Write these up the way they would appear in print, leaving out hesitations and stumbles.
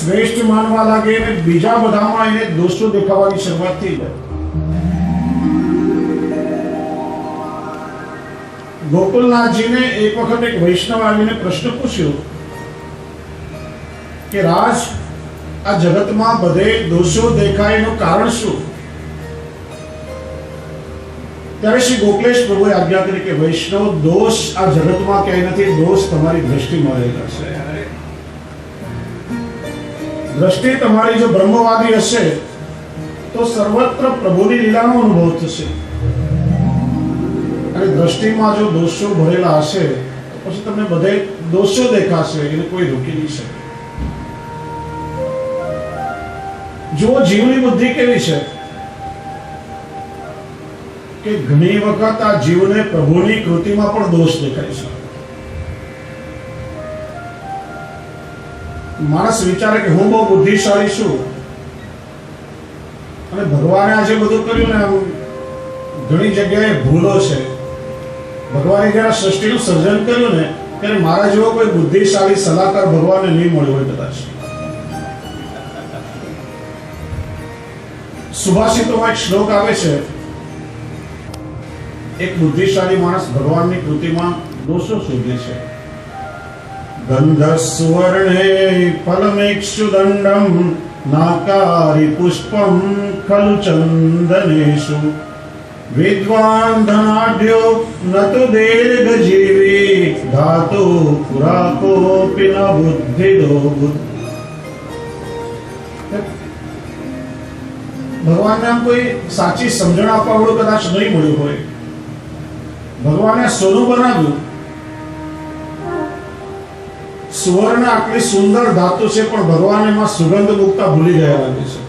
શ્રેષ્ઠ માનવા લાગે અને બીજા બધામાં એને દોષો દેખાવાની શરૂઆત થઈ જાય. ગોકુલનાથજીને એક વખત એક વૈષ્ણવ આવીને પ્રશ્ન પૂછ્યો કે રાજ, આ જગતમાં બધે દોષો દેખાય એનું કારણ શું? ત્યારે શ્રી ગોકલેશ પ્રભુએ આજ્ઞા કરી કે વૈષ્ણવ, દોષ આ જગતમાં ક્યાંય નથી, દોષ તમારી દ્રષ્ટિમાં રહેલા છે. દ્રષ્ટિ તમારી જો બ્રહ્મવાદી હશે તો સર્વત્ર પ્રભુની લીલાનો અનુભવ થશે, અને દ્રષ્ટિમાં જો દોષો ભરેલા હશે તો પછી તમને બધે દોષો દેખાશે, એને કોઈ રોકી નહીં શકે. જો જીવની બુદ્ધિ કેવી છે કે ઘણી વખત આ જીવને પ્રભુની કૃતિમાં પણ દોષ દેખાય છે. માણસ વિચારે કે હું બહુ બુદ્ધિશાળી છું અને ભગવાને આજે બધું કર્યું ને, ઘણી જગ્યાએ ભૂલો છે. ભગવાને જયારે સૃષ્ટિનું સર્જન કર્યું ને ત્યારે મારા જેવો કોઈ બુદ્ધિશાળી સલાહકાર ભગવાનને નહીં મળ્યો હોય કદાચ. સુભાષિતોમાં એક શ્લોક આવે છે, એક બુદ્ધિશાળી માણસ ભગવાનની કૃતિમાં દોષો શોધે છે. ગંધ સુવર્ણે ફલમેક્ષુ દંડમ નાકારી પુષ્પમ ખલુ ચંદનેશુ વિદ્વાન ધનાઢ્યો નતુ દીર્ઘ જીવી ધાતુ પુરાકોપી ન બુદ્ધિદો બુદ્ધ. ભગવાનને આમ કોઈ સાચી સમજણ આપવા વાળું કદાચ નહીં મળ્યું હોય. ભગવાને સોનું બનાવ્યું, સુવર્ણ આટલી સુંદર ધાતુ છે, પણ ભગવાન એમાં સુગંધ મૂકતા ભૂલી ગયા લાગે છે.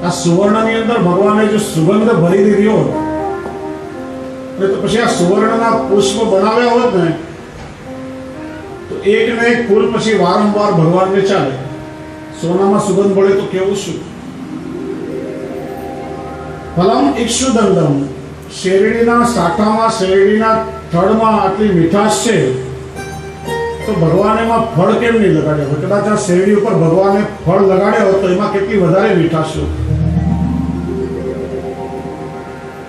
આ સુવર્ણની અંદર ભગવાને જો સુગંધ ભરી દીધી હોત તો પછી આ સુવર્ણના પુષ્પ બનાવ્યા હોત ને તો એક ને એક ફૂલ પછી વારંવાર ભગવાનને ચાલે. સોનામાં સુગંધ મળે તો કેવું શું? ફલમ ઇક્ષુદંડમ, શેરડીના સાઠામાં, શેરડીના થડમાં આટલી મીઠાશ છે તો ભગવાન એમાં ફળ કેમ નહીં લગાડ્યા હોય? કદાચ આ શેરડી ઉપર ભગવાને ફળ લગાડ્યા હોત તો એમાં કેટલી વધારે મીઠાશ હોત.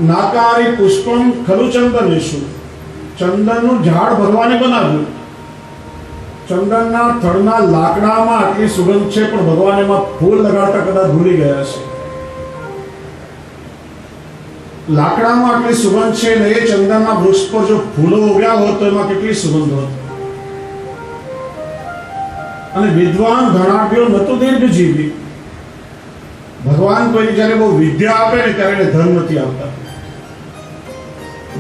નાકારી પુષ્પમ ખલુ ચંદનેશુ, ચંદનનું ઝાડ ભગવાને બનાવ્યું, ચંદનના થડના લાકડામાં આટલી સુગંધ છે પણ ભગવાન એમાં ફૂલ લગાડતા કદાચ ભૂલી ગયા છે. લાકડામાં આટલી સુગંધ છે ને એ ચંદનના વૃક્ષ પર જો ફૂલો ઉગ્યા હોત તો એમાં કેટલી સુગંધ હોત. અને વિદ્વાન ધનાઢ્યો નતુ દીર્ઘ જીવી, ભગવાન કોઈને જયારે બહુ વિદ્યા આપે ને ત્યારે એને ધન નથી આપતા.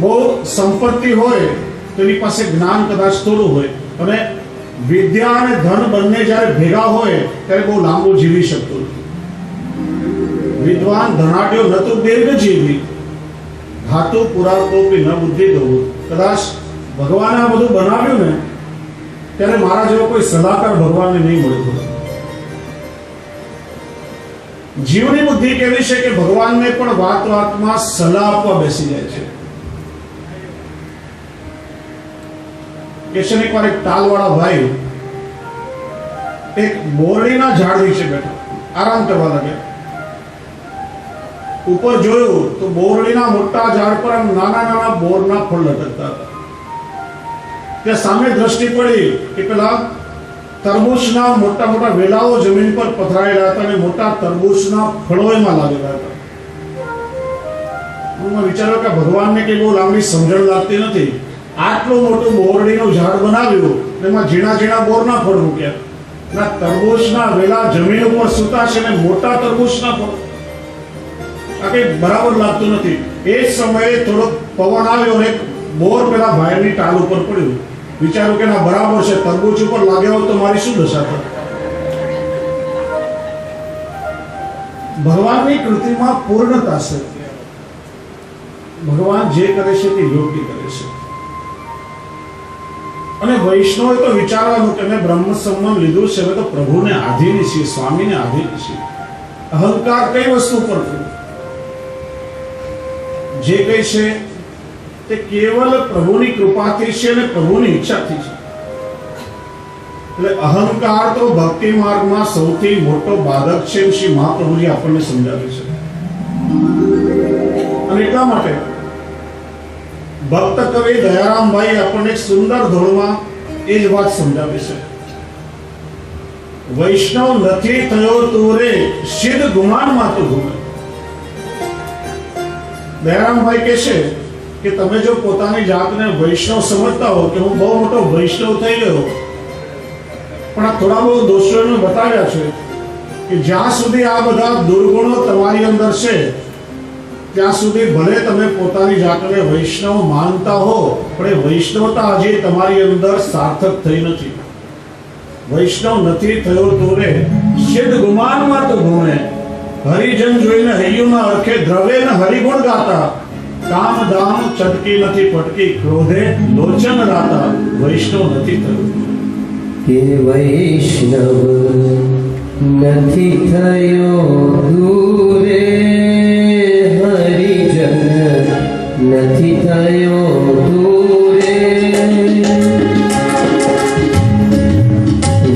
બહુ સંપત્તિ હોય તો એની પાસે જ્ઞાન કદાચ થોડું હોય, અને વિદ્યા અને ધન બંને જયારે ભેગા હોય ત્યારે બહુ લાંબુ જીવી શકતો નથી. વિદ્વાન ધનાઢ્યો નતુ દીર્ઘ જીવી ધાતુ પુરાકોપી ન બુદ્ધિ દઉં. કદાચ ભગવાને આ બધું બનાવ્યું ને ત્યારે મારા જેવો કોઈ સલાહકાર ભગવાનને નહીં મળ્યો. જીવની બુદ્ધિ કેવી છે કે ભગવાનને પણ વાત વાતમાં સલાહ આપવા બેસી જાય છે. એક વાર એક તાલવાળા ભાઈ એક બોરડીના ઝાડ નીચે બેઠા, આરામ કરવા લાગ્યા. ઉપર જોયું તો બોરડીના મોટા ઝાડ પર નાના નાના બોરના ફળ લટકતા હતા. ત્યાં સામે દ્રષ્ટિ પડી કે પેલા તરબૂચના મોટા મોટા વેલાઓ જમીન પર પથરાયેલા હતા અને મોટા તરબૂચના ફળો એમાં લાગેલા હતા. હું વિચાર્યો કે ભગવાનને કે બહુ લાંબી સમજણ લાગતી નથી. આટલું મોટું બોરડીનું ઝાડ બનાવ્યું, એમાં ઝીણા ઝીણા બોરના ફળ મૂક્યા, ના તરબૂચના વેલા જમીન ઉપર સૂતા છે ને મોટા તરબૂચના ફળ. આ કઈ બરાબર લાગતું નથી. એ જ સમયે થોડો પવન આવ્યો અને બોર પેલા ભાઈની ટાલ ઉપર પડ્યું. વિચાર્યું કે ના બરાબર છે, તરબૂચ ઉપર લાગ્યા હોત તો મારી શું દશા થાય? ભગવાનની કૃતિમાં પૂર્ણતા છે. ભગવાન જે કરે છે તે યોગ્ય કરે છે. અને વૈષ્ણવે તો વિચારવાનું કે મેં બ્રહ્મ સંબંધ લીધું છે, હવે તો પ્રભુને આધીન છીએ, સ્વામીને આધીન છીએ. અહંકાર કઈ વસ્તુ પર કરવું? જે કઈ છે તે કેવલ પ્રભુની કૃપાથી છે અને પ્રભુની ઈચ્છાથી છે. એટલે અહંકાર તો ભક્તિ માર્ગમાં સૌથી મોટો બાધક છે એમ શ્રી મહાપ્રભુજી આપણને સમજાવે છે. અને એટલા માટે ભક્ત કવિ દયારામભાઈ આપણને એક સુંદર ધોરણમાં એ જ વાત સમજાવે છે. વૈષ્ણવ નથી થયો તું રે સિદ્ધ ગુમાનમાં તું ઘૂમે. દયારામભાઈ કહે છે કે તમે જો પોતાની જાતને વૈષ્ણવ સમજતા હો કે હું બહુ મોટો વૈષ્ણવ થઈ ગયો, પણ આ થોડા બહુ દોષો બતાવ્યા છે કે જ્યાં સુધી આ બધા દુર્ગુણો તમારી અંદર છે ત્યાં સુધી ભલે તમે પોતાની જાતને વૈષ્ણવ માનતા હો, પણ એ વૈષ્ણવતા હજી તમારી અંદર સાર્થક થઈ નથી. વૈષ્ણવ નથી થયો તો રે સિદ્ધ ગુમાનમાં તો ઘૂમે. હરિજન જોઈને હૈયુના અર્થે દ્રવે ને હરિગુણ ગાતા. કામ દામ ચટકી નથી પટકી ક્રોધે લોચન રાતા. વૈષ્ણવ નથી થયો કે વૈષ્ણવ નથી થયો દૂરે, હરિજન નથી થયો દૂરે.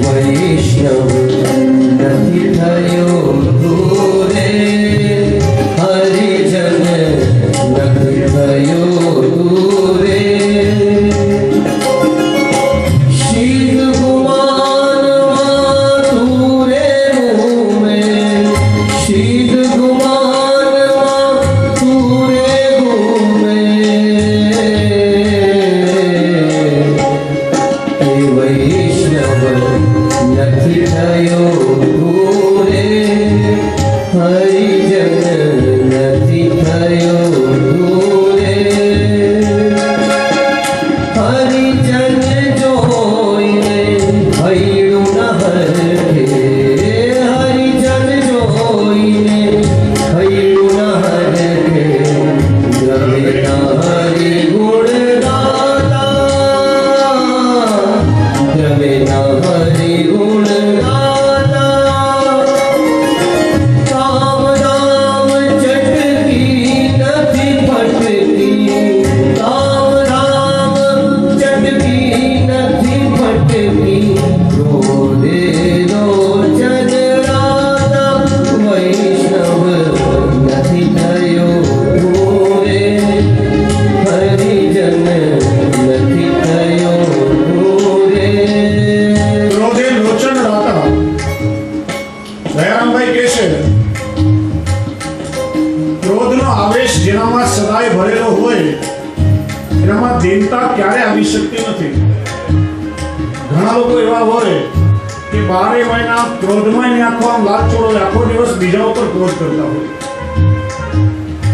વૈષ્ણવ નથી થયો દૂરે, હરિજન નથી થયો દૂરે.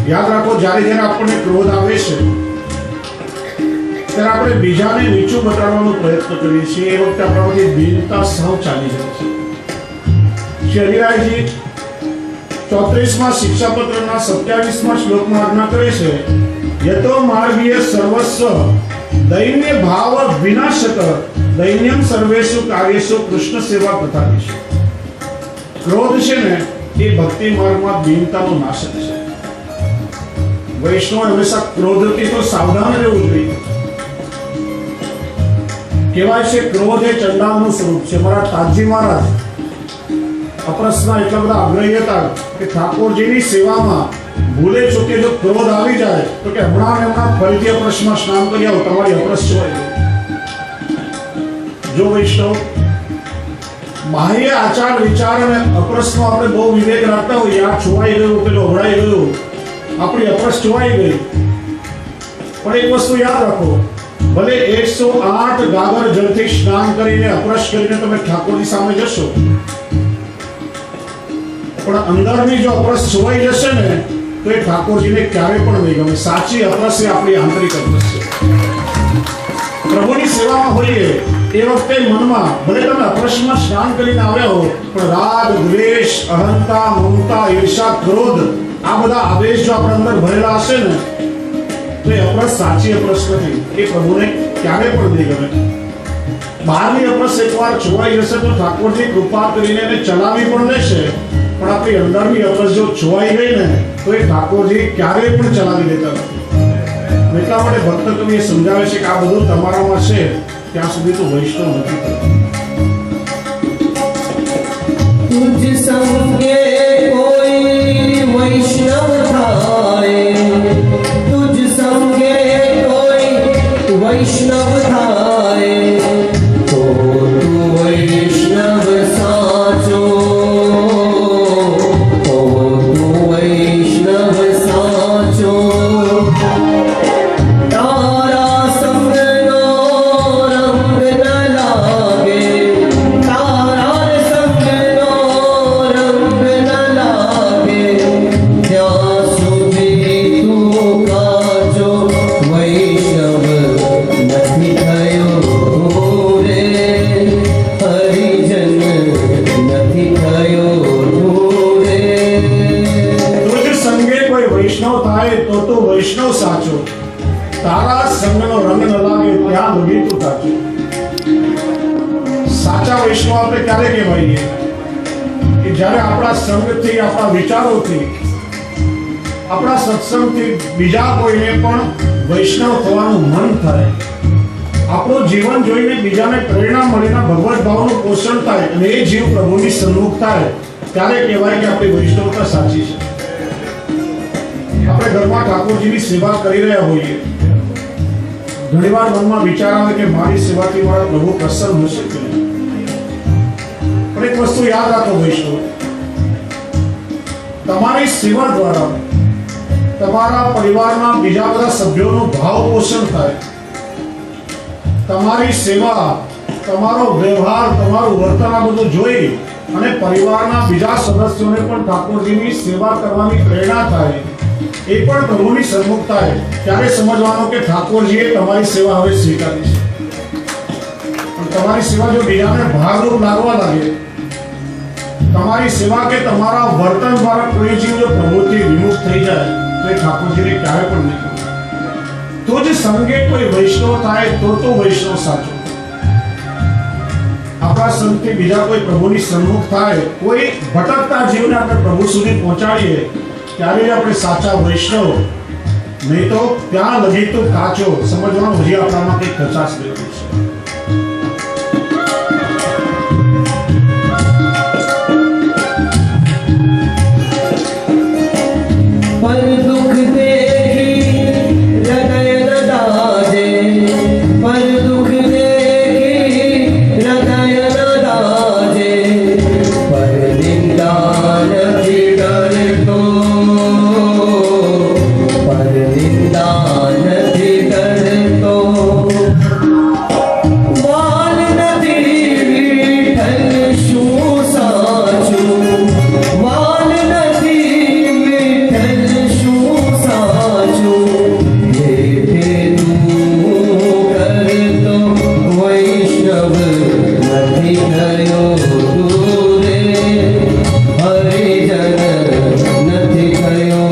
યાદ રાખો, જ્યારે જ્યારે આપણને ક્રોધ આવે છે ત્યારે આપણે બીજાને નીચું બતાડવાનો પ્રયત્ન કરીએ છીએ. એ વખતે આપણામાંથી દીનતા સાવ ચાલી જાય છે. શ્રી હરિરાયજી 34માં શિક્ષાપત્રના 27માં શ્લોકમાં આજ્ઞા કરે છે, યતો માર્ગીય સર્વસ્વ દૈન્ય ભાવ વિનાશક દૈન્યમ સર્વેષુ કાર્યેષુ કૃષ્ણ સેવા પ્રથાદિષુ. ક્રોધ છે ને એ ભક્તિ માર્ગમાં દીનતાનો નાશક છે. વૈષ્ણવ હંમેશા ક્રોધથી તો સાવધાન રહેવું જોઈએ. કહેવાય છે ક્રોધ એ ચંડાળનું સ્વરૂપ છે. મારા તાજી મહારાજ અપરસના એટલા બધા આગ્રહી હતા કે ઠાકોરજીની સેવામાં ભૂલે ચૂકે જો ક્રોધ આવી જાય તો કે હમણાં ફરીથી અપરસમાં સ્નાન કરી આવો, તમારી અપરસ છવાઈ ગઈ. જો વૈષ્ણવ બાહ્ય આચાર વિચાર અને અપરસનો આપણે બહુ વિવેક રાખતા હોય, આ છવાઈ ગયું, પેલું અવળાઈ ગયું, આપણી અપરસ જોવાઈ ગઈ. પણ એક વસ્તુ યાદ રાખો, ભલે 108 ગાગર જળથી સ્નાન કરીને અપરસ કરીને તમે ઠાકોરજી સામે જશો, પણ અંદરની જો અપરસ જોવાઈ જશે ને તો એ ઠાકોરજીને ક્યારે પણ નહીં ગમે. સાચી અપરસ એ આપણી આંતરિક અપરસ છે. પ્રભુની સેવામાં હોઈએ એ વખતે મનમાં ભલે તમે અપરસમાં સ્નાન કરીને આવ્યા હો, પણ રાગ, દ્વેષ, અહંતા, મમતા, ઈર્ષા, ક્રોધ આ બધા આવેશ જો આપણા અંદર ભરેલા હશે ને તો એ અપરસ સાચી અપરસ નથી. એ પ્રભુને ક્યારે પણ નહીં ગમે. બહારની અપરસ એકવાર જોવાઈ જશે તો ઠાકોરજી કૃપા કરીને એને ચલાવી પણ લેશે, પણ આપણી અંદરની અપરસ જો જોવાઈ ગઈ ને તો એ ઠાકોરજી ક્યારેય પણ ચલાવી લેતા નથી. એટલા માટે ભક્ત કવિ સમજાવે છે કે આ બધું તમારામાં છે ત્યાં સુધી તો વૈષ્ણવ નથી થતું. तुझ संगे कोई वैष्णव थाए, तुझ संगे कोई वैष्णव थाए, तो तू वैष्णव साचो, तो तू वैष्णव साचो। तारा संग नो रंग न लागे, तारा संग नो रंग न लागे, ત્યાં સુધી તું કાજો વૈષ્ણવ નથી થયો રે, હરિજન નથી થયો રે। તુજ સંગે કોઈ વૈષ્ણવ થાય તો તું વૈષ્ણવ સાચો, તારા સંગનો રંગ ન લાગે ત્યાં લગી તું સાચો। સાચા વૈષ્ણવ આપણે ક્યારે કહેવાઈએ કે જ્યારે આપણા સંગથી, આપણા વિચારોથી, આપણા સત્સંગથી બીજા કોઈને પણ વૈષ્ણવ થવાનું મન થાય, આપણું જીવન જોઈને બીજાને પ્રેરણા મળીને ભગવત ભાવનું પોષણ થાય અને એ જીવ પ્રભુની સન્મુખ થાય, ત્યારે કહેવાય કે આપણી વૈષ્ણવતા સાચી છે। આપણે ઘરમાં ઠાકોરજીની સેવા કરી રહ્યા હોઈએ, ઘણીવાર મનમાં વિચાર આવે કે મારી સેવાથી મારા પ્રભુ પ્રસન્ન હશે કે નહીં, પણ એક વસ્તુ યાદ રાખો વૈષ્ણવ, તમારી સેવા દ્વારા તમારા પરિવારના બીજા બધા સભ્યોનું ભાવ પોષણ થાય, તમારી સેવા, તમારો વ્યવહાર, તમારું વર્તન આ બધું જોઈ અને પરિવારના બીજા સદસ્યોને પણ ઠાકોરજીની સેવા કરવાની પ્રેરણા થાય, એ પણ પ્રભુની સન્મુખ થાય, ત્યારે સમજવાનું કે ઠાકોરજીએ તમારી સેવા હવે સ્વીકારી છે। પણ તમારી સેવા જો બીજાને ભારરૂપ લાગવા લાગે, તમારી સેવા કે તમારા વર્તન દ્વારા કોઈ જીવ જો પ્રભુથી વિમુખ થઈ જાય તો એ ઠાકોરજીને ક્યારે પણ નહીં ગમે। તો જ સંગે કોઈ વૈષ્ણવ થાય તો તો વૈષ્ણવ સાચો। આપણા સંગથી બીજા કોઈ પ્રભુની સન્મુખ થાય, કોઈ ભટકતા જીવને આપણે પ્રભુ સુધી પહોંચાડીએ, ત્યારે જ આપણે સાચા વૈષ્ણવ, નહીં તો ત્યાં લગી તો કાચો। સમજવાનું હજી આપણામાં કંઈક કચાશ રહેલી છે। पर दुख देखी हृदय न दाजे, पर दुख देखी हृदय न दाजे, पर निंदा નથી डरतो, पर निंदा નથી डरतो, વાલ નથી વિઠ્ઠલ શું સાચું, વાલ નથી વિઠ્ઠલ શું સાચું, ભેટે તું કરતો વૈષ્ણવ નથી થયો તું રે, હરિજન નથી થયો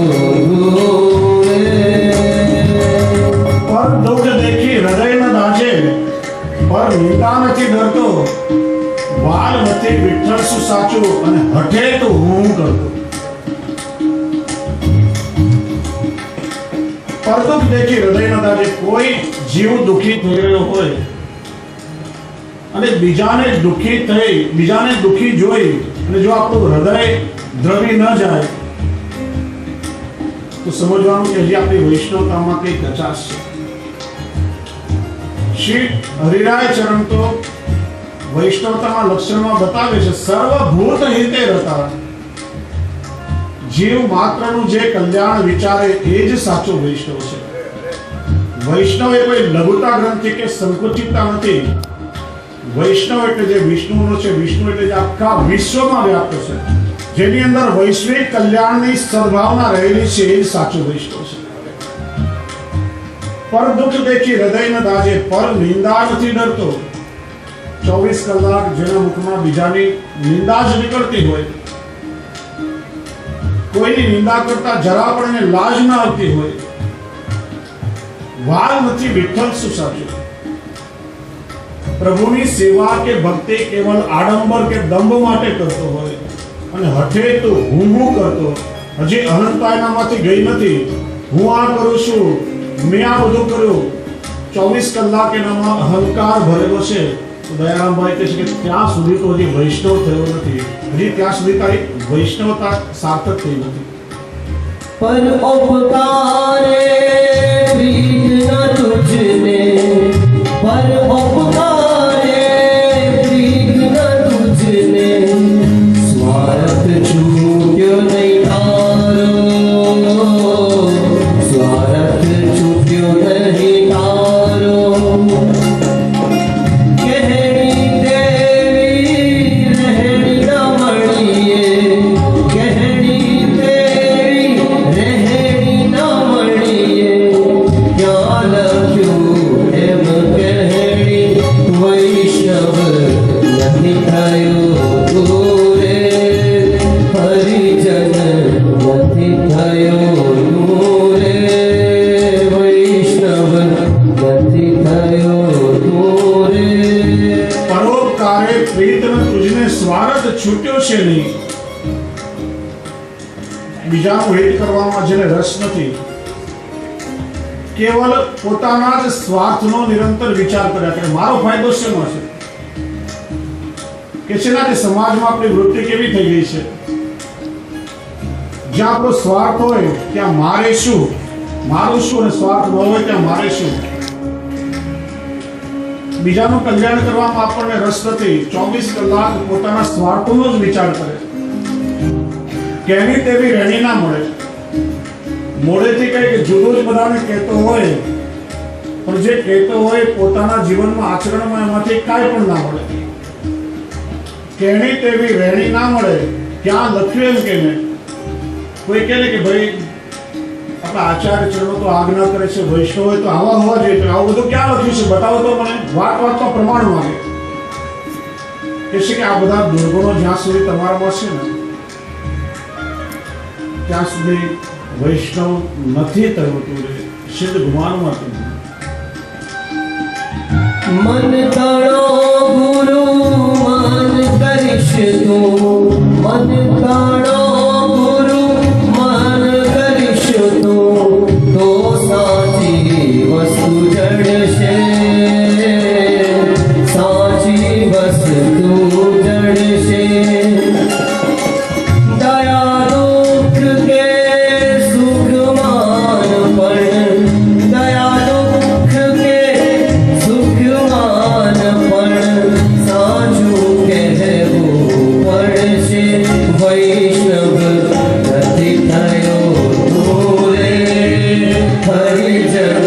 તું રે। પર દુઃખ દેખી હૃદય ન દાજે, પર નિંદા નથી ડરતો, વાલ નથી વિઠ્ઠલ શું સાચું, અને હઠે તો હું કરતો। પર દુઃખ દેખી હૃદય ન દાજે, કોઈ જીવ દુઃખી થઈ રહ્યો હોય અને બીજાને દુઃખી થઈ, બીજાને દુઃખી જોઈ અને જો આપણું હૃદય દ્રવી ન જાય તો સમજવાનું કે હજી આપણી વૈષ્ણવતામાં કંઈ કચાશ છે। શ્રી હરિરાય ચરણ તો વૈષ્ણવતાના લક્ષણમાં બતાવે છે, સર્વભૂત હિતે રતા, જીવ માત્રનું જે કલ્યાણ વિચારે એ જ સાચો વૈષ્ણવ છે। વૈષ્ણવ એ કોઈ લઘુતા ગ્રંથિ કે સંકુચિતતા નથી, વૈષ્ણવ એટલે જે વિષ્ણુનો છે, વિષ્ણુ એટલે જે આખા વિશ્વમાં વ્યાપ્ત છે, જેની અંદર વૈશ્વિક કલ્યાણની સદભાવના રહેલી છે, એ જ સાચો વૈષ્ણવ છે। પર દુઃખ દેખી હૃદય ન દાજે, પર નિંદા નથી ડરતો। 24 કલાક જેના મુખમાં બીજાની નિંદા જ નીકળતી હોય, કોઈની નિંદા કરતા જરા પણ એને લાજ ન આવતી હોય, વાલ નથી વિઠ્ઠલ શું સાચું। પ્રભુની સેવા કે ભક્તિ કેવલ આડંબર કે દંભ માટે કરતો હોય અને હઠે તો હું કરતો, હજી અનંતતા એનામાંથી ગઈ નથી, હું આ કરું છું, મેં આ બધું કર્યું, 24 કલાક એનામાં અહંકાર ભરેલો છે, તો દયારામભાઈ કહે છે કે ત્યાં સુધી તો હજી વૈષ્ણવ થયો નથી, હજી ત્યાં સુધી તારી વૈષ્ણવતા સાર્થક થઈ નથી. पर उपकारे प्रीत न तुझने, पर उपकारे प्रीत न तुझने, स्वार्थ छूट्यो नहीं तारो, स्वार्थ छूट्यो नहीं तारो. कहनी तेरी रहनी न મળીએ, कहनी तेरी રહેણી ન મળીએ, ક્યાં લખ્યું એમ કહેણી, વૈષ્ણવ નથી થયો તું રે, હરિજન નથી થયો તું રે, વૈષ્ણવ નથી થયો તું રે. પરોપકારે પ્રીતન તુજને સ્વાર્થ છૂટ્યો છે નહીં. બીજાનું હિત કરવામાં જેને રસ નથી, કેવલ પોતાના જ સ્વાર્થનો નિરંતર વિચાર કર્યા કરે, મારો ફાયદો શેમાં છે, કે શેનાથી સમાજમાં આપણી વૃત્તિ કેવી થઈ ગઈ છે, જ્યાં આપણો સ્વાર્થ હોય ત્યાં મારે શું, મારું શું, અને સ્વાર્થ ન હોય ત્યાં મારે શું. બીજાનું કલ્યાણ કરવામાં આપણને રસ નથી, 24 કલાક પોતાના સ્વાર્થનો જ વિચાર કરે. કેની તેવી રહેણી ના મળે, મોડેથી કઈ કે જુદું જ બધાને કહેતો હોય, પણ જે કહેતો હોય પોતાના જીવનમાં આચરણમાં એમાંથી કાંઈ પણ ના મળે. કેની તેવી રહેણી ના મળે, ક્યાં લખ્યું એમ કે કોઈ કહે ને કે ભાઈ આપણા આચાર્ય ચરણો તો આજ્ઞા કરે છે, વૈષ્ણવ હોય તો આવા હોવા જોઈએ, તો આવું બધું ક્યાં લખ્યું છે બતાવો તો મને. વાતમાં પ્રમાણ માંગે, કે છે કે આ બધા દુર્ગુણો જ્યાં સુધી તમારામાં છે ને ત્યાં સુધી વૈષ્ણવ નથી થયો તું રે, સિદ્ધ ગુમાનમાં તું. મન તણો ગુરુ મન કરીશ તું, મન તણો ગુરુ મન કરીશ તું, તો સાચી વસ્તુ જડશે, સાચી વસ્તુ જડશે. દયા દુઃખ કે સુખમાન પણ, દયા દુઃખ કે સુખમાન પણ, સાચું કહેવું પડશે, વૈષ્ણવ નથી થયો તું રે, હરિજન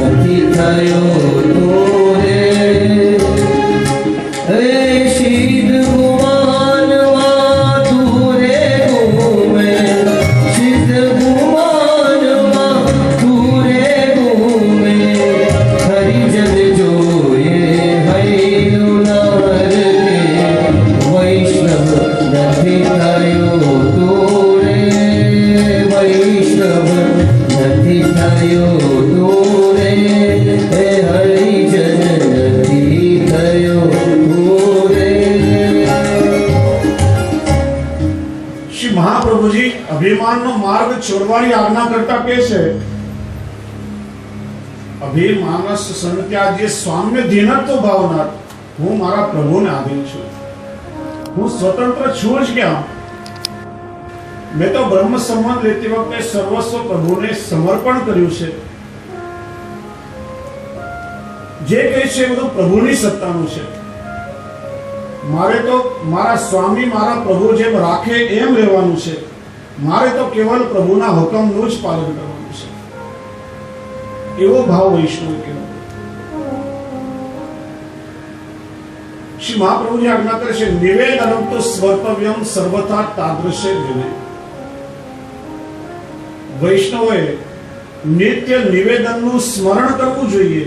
નથી થયો તું રે. રે સિદ્ધ ગુમાનમાં તું રે ગુમે, સિદ્ધ ગુમાનમાં તું રે ગુમે, હરિજન જોઈએ હૈયું નર કે, વૈષ્ણવ નથી થયો તું રે, વૈષ્ણવ નથી થયો તું રે, હે હરિજન નથી થયો તું રે. શ્રી મહાપ્રભુજી અભિમાનનો માર્ગ છોડવાની આજ્ઞા કરતા કહે છે, અભિમાનસ સંત્યાજ્ય સ્વામ્ય ધીનત્વ ભાવના, હું મારા પ્રભુને આધીન છું, હું સ્વતંત્ર છું જ ક્યાં. મેં તો બ્રહ્મ સંબંધ લેતી વખતે સર્વસ્વ પ્રભુને સમર્પણ કર્યું છે. જે કહે છે એ બધું પ્રભુની સત્તાનું છે. મારે તો મારા સ્વામી મારા પ્રભુ જેમ રાખે એમ રહેવાનું છે. મારે તો કેવલ પ્રભુના હુકમનું જ પાલન કરવાનું છે. એવો ભાવ વૈષ્ણવ કહેવાય. શ્રી મહાપ્રભુજી આજ્ઞા કરે છે, નિવેદનમ તો સ્વર્તવ્યમ સર્વથા તાદૃશે વિનય. વૈષ્ણવોએ નિત્ય નિવેદનનું સ્મરણ કરવું જોઈએ.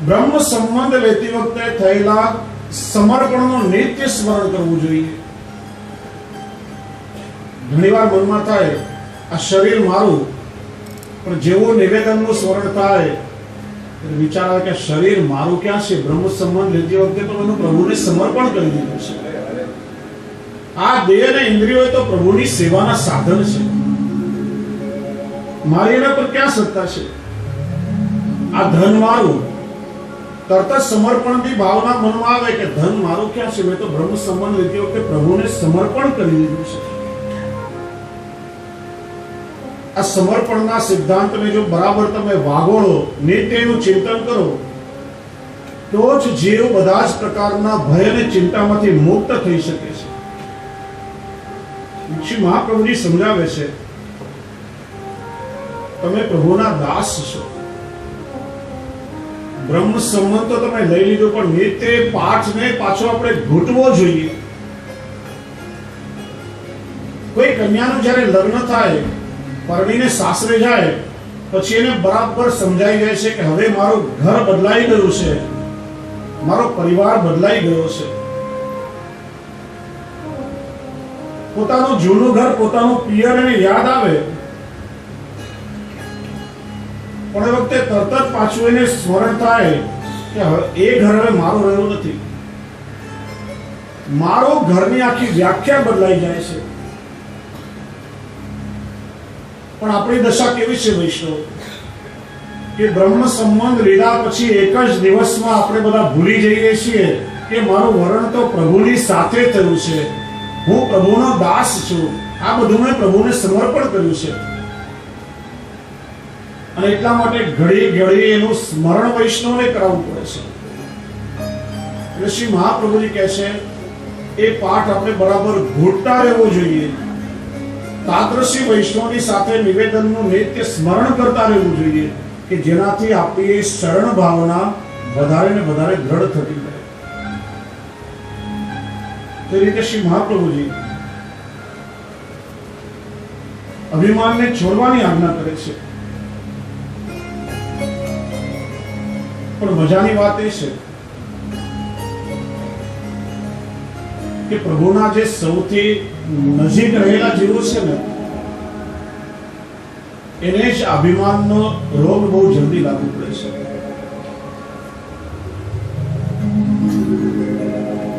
બ્રહ્મ સંબંધ લેતી વખતે થયેલા સમર્પણનું નિત્ય સ્મરણ કરવું જોઈએ. ઘણીવાર મનમાં થાય આ શરીર મારું, પણ જેવું નિવેદનનું સ્મરણ થાય વિચાર આવે કે શરીર મારું ક્યાં છે. બ્રહ્મ સંબંધ લેતી વખતે તો એનું પ્રભુને સમર્પણ કરી દીધું છે. આ દેહ અને ઇન્દ્રિયો તો પ્રભુની સેવાના સાધન છે. મારી એના પર ક્યાં સત્તા છે? આ ધન મારું, તરત જ સમર્પણની ભાવના મનમાં આવે કે ધન મારું ક્યાં છે, મેં તો બ્રહ્મ સંબંધ લીધી વખતે પ્રભુને સમર્પણ કરી દીધું છે. આ સમર્પણના સિદ્ધાંતને જો બરાબર તમે વાગોળો, નિત્યનું ચિંતન કરો, તો જ જીવ બધા જ પ્રકારના ભય અને ચિંતામાંથી મુક્ત થઈ શકે છે. શ્રી મહાપ્રભુજી સમજાવે છે, તમે પ્રભુના દાસ છો. બ્રહ્મ સંબંધ તો તમે લઈ લીધો, પણ નિત્ય પાઠને પાછો આપણે ઘૂંટવો જોઈએ. કોઈ કન્યાનું જ્યારે લગ્ન થાય, પરણીને સાસરે જાય, પછી એને બરાબર સમજાઈ જાય છે કે હવે મારું ઘર બદલાઈ ગયું છે, મારો પરિવાર બદલાઈ ગયો છે. પોતાનું જૂનું ઘર, પોતાનું પિયર એને યાદ આવે, પણ એ વખતે તરત જ પાછું એને સ્મરણ થાય કે એ ઘર હવે મારું રહ્યું નથી. મારો ઘરની આખી વ્યાખ્યા બદલાઈ જાય છે. પણ આપણી દશા કેવી છે વૈષ્ણવ, કે બ્રહ્મ સંબંધ લીધા પછી એક જ દિવસમાં આપણે બધા ભૂલી જઈએ છીએ કે મારું વરણ તો પ્રભુની સાથે થયું છે, હું પ્રભુનો દાસ છું, આ બધું મેં પ્રભુને સમર્પણ કર્યું છે. અને એટલા માટે ઘડી ઘડી એનું સ્મરણ વૈષ્ણવને કરાવવું પડે છે. એટલે શ્રી મહાપ્રભુજી કહે છે, એ પાઠ આપણે બરાબર ઘૂંટતા રહેવું જોઈએ. તાદ્રશી વૈષ્ણવની સાથે નિવેદનનું નિત્ય સ્મરણ કરતા રહેવું જોઈએ, કે જેનાથી આપણી શરણ ભાવના વધારે ને વધારે દ્રઢ થતી રહે. તે રીતે શ્રી મહાપ્રભુજી અભિમાનને છોડવાની આજ્ઞા કરે છે. પણ મજાની વાત એ છે કે પ્રભુના જે સૌથી નજીક રહેલા જીવો છે ને, એને જ અભિમાનનો રોગ બહુ જલ્દી લાગુ પડે છે.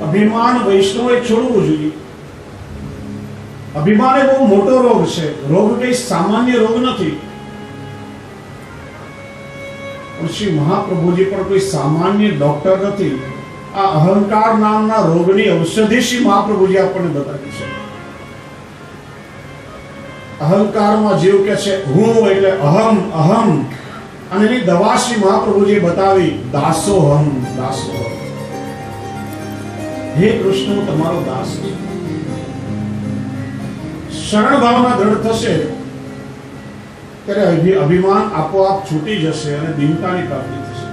અભિમાન વૈષ્ણવે છોડવું જોઈએ. અભિમાન એ બહુ મોટો રોગ છે. રોગ કઈ સામાન્ય રોગ નથી. શ્રી મહાપ્રભુજી પણ કોઈ સામાન્ય ડોક્ટર નથી. આ અહંકાર નામના રોગની ઔષધિ શ્રી મહાપ્રભુજી આપણને બતાવી છે. અહંકારમાં જીવ કે છે હું એટલે અહમ અહમ, અને એની દવા શ્રી મહાપ્રભુજી બતાવી, દાસોહમ દાસોહમ. હે કૃષ્ણ, હું તમારો દાસ છું. શરણ ભાવના દ્રઢ થશે ત્યારે અભિમાન આપોઆપ છૂટી જશે અને દીનતાની પ્રાપ્તિ થશે.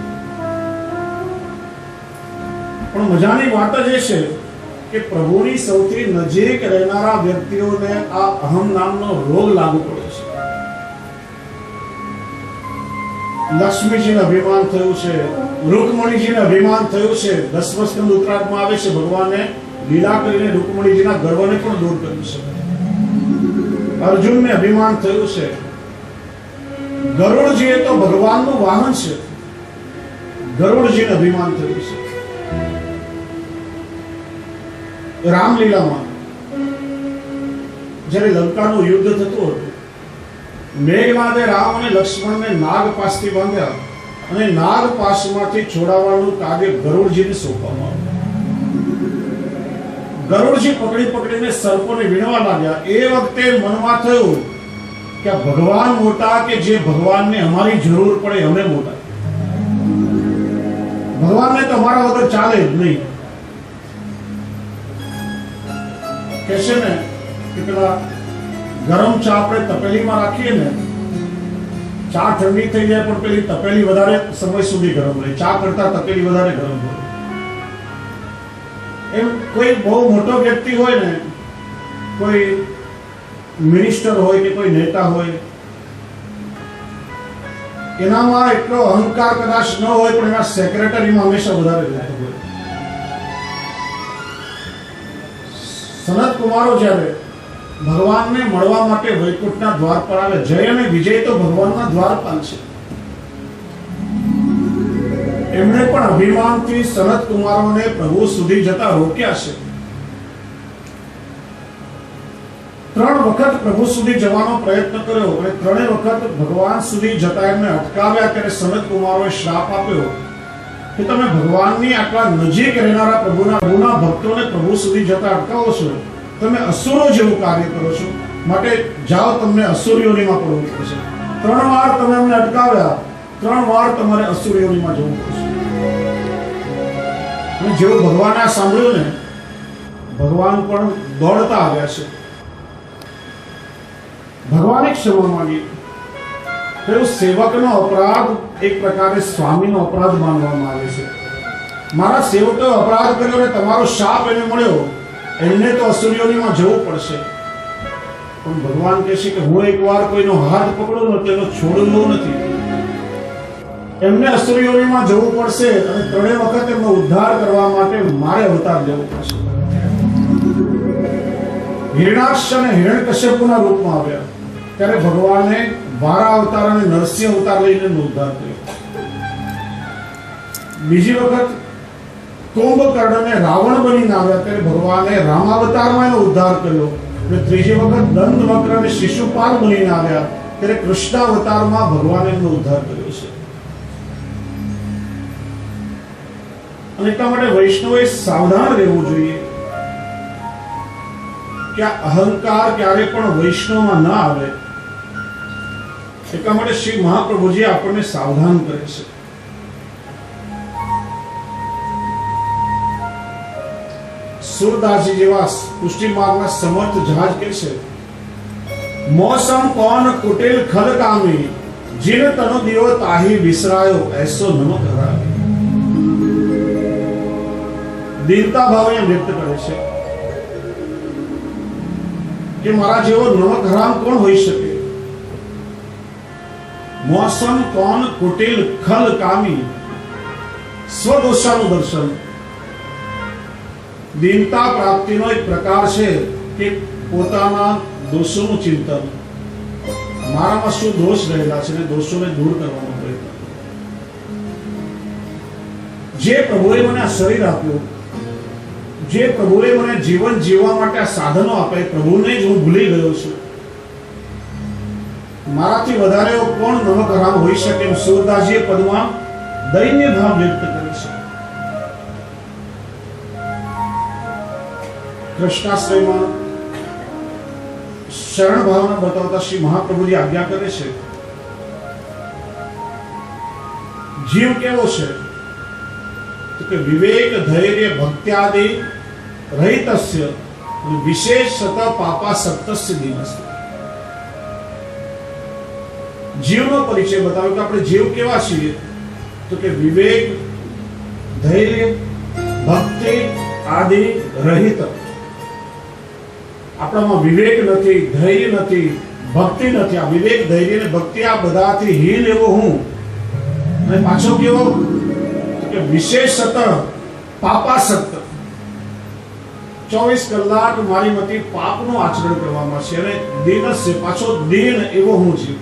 પણ મજાની વાત જ એ છે કે પ્રભુની સૌથી નજીક રહેનારા વ્યક્તિઓને આ અહમ નામનો રોગ લાગુ પડે છે. લક્ષ્મીજીને અભિમાન થયું છે, રૂકમણીજીને અભિમાન થયું છે. 10મા સ્કંદ ઉત્તરાર્ધમાં આવે છે, ભગવાને લીલા કરીને રૂકમણીજીના ગર્વને પણ દૂર કર્યું છે. અર્જુનને અભિમાન થયું છે. ગરુડજી એ તો ભગવાનનું વાહન છે, ગરુડજીને અભિમાન થયું છે. રામલીલામાં જ્યારે લંકાનું યુદ્ધ થતું હતું, મેઘનાદે રામ અને લક્ષ્મણને નાગપાશથી બાંધ્યા અને નાગપાશમાંથી છોડાવવાનું કાર્ય ગરુડજીને સોંપવામાં આવ્યું. ગરુડજી પકડી પકડીને સર્પોને વીણવા લાગ્યા. એ વખતે મનમાં થયું કે ભગવાન મોટા કે જે ભગવાનને અમારી જરૂર પડે અમે મોટા. ભગવાનને તો અમારા વગર ચાલે જ નહીં. કે છે ને કે પેલા ગરમ ચા આપણે તપેલીમાં રાખીએ ને, ચા ઠંડી થઈ જાય પણ પેલી તપેલી વધારે સમય સુધી ગરમ રહે, ચા કરતા તપેલી વધારે ગરમ હોય. એમ કોઈ બહુ મોટો વ્યક્તિ હોય ને, કોઈ મિનિસ્ટર હોય કે કોઈ નેતા હોય, એનામાં એટલો અહંકાર કદાચ ન હોય પણ એના સેક્રેટરીમાં હંમેશા વધારે રહેતો હોય. સનત કુમારો જ્યારે ભગવાનને મળવા માટે વૈકુંઠના દ્વાર પર આવે, જય અને વિજય તો ભગવાનના દ્વારપાલ છે. એમણે પણ અભિમાનથી સનત કુમારોને પ્રભુ સુધી જતા રોક્યા છે. 3 વખત પ્રભુ સુધી જવાનો પ્રયત્ન કર્યો અને 3 વખત ભગવાન સુધી જતા એમને અટકાવ્યા. ત્યારે સનત કુમારોએ શ્રાપ આપ્યો કે તમે ભગવાનની આટલા નજીક રહેનારા પ્રભુના ભક્તોને પ્રભુ સુધી જતા અટકાવો છો, તમે અસુરો જેવું કાર્ય કરો છો, માટે જાઓ તમને અસુરીઓનીમાં પડવું પડશે. 3 વાર તમે અમને અટકાવ્યા, 3 વાર તમારે અસુરીઓનીમાં જવું પડશે. અને જેવું ભગવાને આ સાંભળ્યું ને, ભગવાન પણ દોડતા આવ્યા છે. ભગવાને ક્ષમા માંગી. તેઓ સેવકનો અપરાધ એક પ્રકારે સ્વામીનો અપરાધ માનવામાં આવે છે. મારા સેવકોએ અપરાધ કર્યો અને તમારો શાપ એને મળ્યો, એમને તો અસુરીઓનીમાં જવું પડશે. પણ ભગવાન કહે છે કે હું એકવાર કોઈનો હાથ પકડું ને તેનો છોડવો નથી. એમને અસુરીઓનીમાં જવું પડશે અને 3 વખત એમનો ઉદ્ધાર કરવા માટે મારે અવતાર લેવો પડશે. હિરણાક્ષ અને હિરણ્યકશ્યપુના રૂપમાં આવ્યા ત્યારે ભગવાને વારા અવતાર અને નરસિંહ અવતાર લઈને એમનો ઉદ્ધાર કર્યો. બીજી વખત કુંભકર્ણ અને રાવણ બનીને આવ્યા ત્યારે ભગવાને રામાવતારમાં એનો ઉદ્ધાર કર્યો. અને ત્રીજી વખત દંતવક્ર અને શિશુપાલ બનીને આવ્યા ત્યારે કૃષ્ણાવતારમાં ભગવાને એમનો ઉદ્ધાર કર્યો છે. અને એટલા માટે વૈષ્ણવોએ સાવધાન રહેવું જોઈએ કે આ અહંકાર ક્યારે પણ વૈષ્ણવમાં ન આવે. એટલા માટે શ્રી મહાપ્રભુજી આપણને સાવધાન કરે છે. સુરદાસજી જેવા પુષ્ટિ માર્ગના સમર્થ જહાજ કહે છે, મોસમ કોન કુટિલ ખલકામી, જીન તનો દિયો તાહી વિસરાયો, એસો નમક હરાવી. દીનતા ભાવ અહીંયા વ્યક્ત કરે છે કે મારા જેવો નમક હરામ કોણ હોઈ શકે. મોસમ કોન કુટિલ ખલ કામી, સ્વદોષાનું દર્શન. દીનતા પ્રાપ્તિનો એક પ્રકાર છે કે પોતાના દોષોનું ચિંતન. મારામાં શું દોષ રહેલા છે ને દોષોને દૂર કરવાનો પ્રયત્ન. જે પ્રભુએ મને આ શરીર આપ્યું, જે પ્રભુએ મને જીવન જીવવા માટે આ સાધનો આપે, પ્રભુને જ હું ભૂલી ગયો છું. મારાથી વધારે કોણ નમક હરામ હોઈ શકે એમ સુરદાસજીએ પદમાં દૈન્ય ભાવ વ્યક્ત કરી છે. કૃષ્ણાશ્રયમાં શરણ ભાવના બતાવતા શ્રી મહાપ્રભુજી આજ્ઞા કરે છે, જીવ કેવો છે તો કે વિવેક ધૈર્ય ભક્ત્યાદિ રહિતસ્ય વિશેષત પાપાસક્તસ્ય દીનસ્ય. જીવનો પરિચય બતાવ્યો કે આપણે જીવ કેવા છીએ તો કે વિવેક ધૈર્ય ભક્તિ આદિ રહિત. આપણામાં વિવેક નથી, ધૈર્ય નથી, ભક્તિ નથી. આ વિવેક ધૈર્ય અને ભક્તિ આ બધાથી હીન એવો હું. અને પાછો કેવો કે વિશેષત પાપાસક્ત. 24 કલાક મારી મતી પાપનું આચરણ કરવામાં છે. અને દીનસ્ય, પાછો દીન એવો હું છું.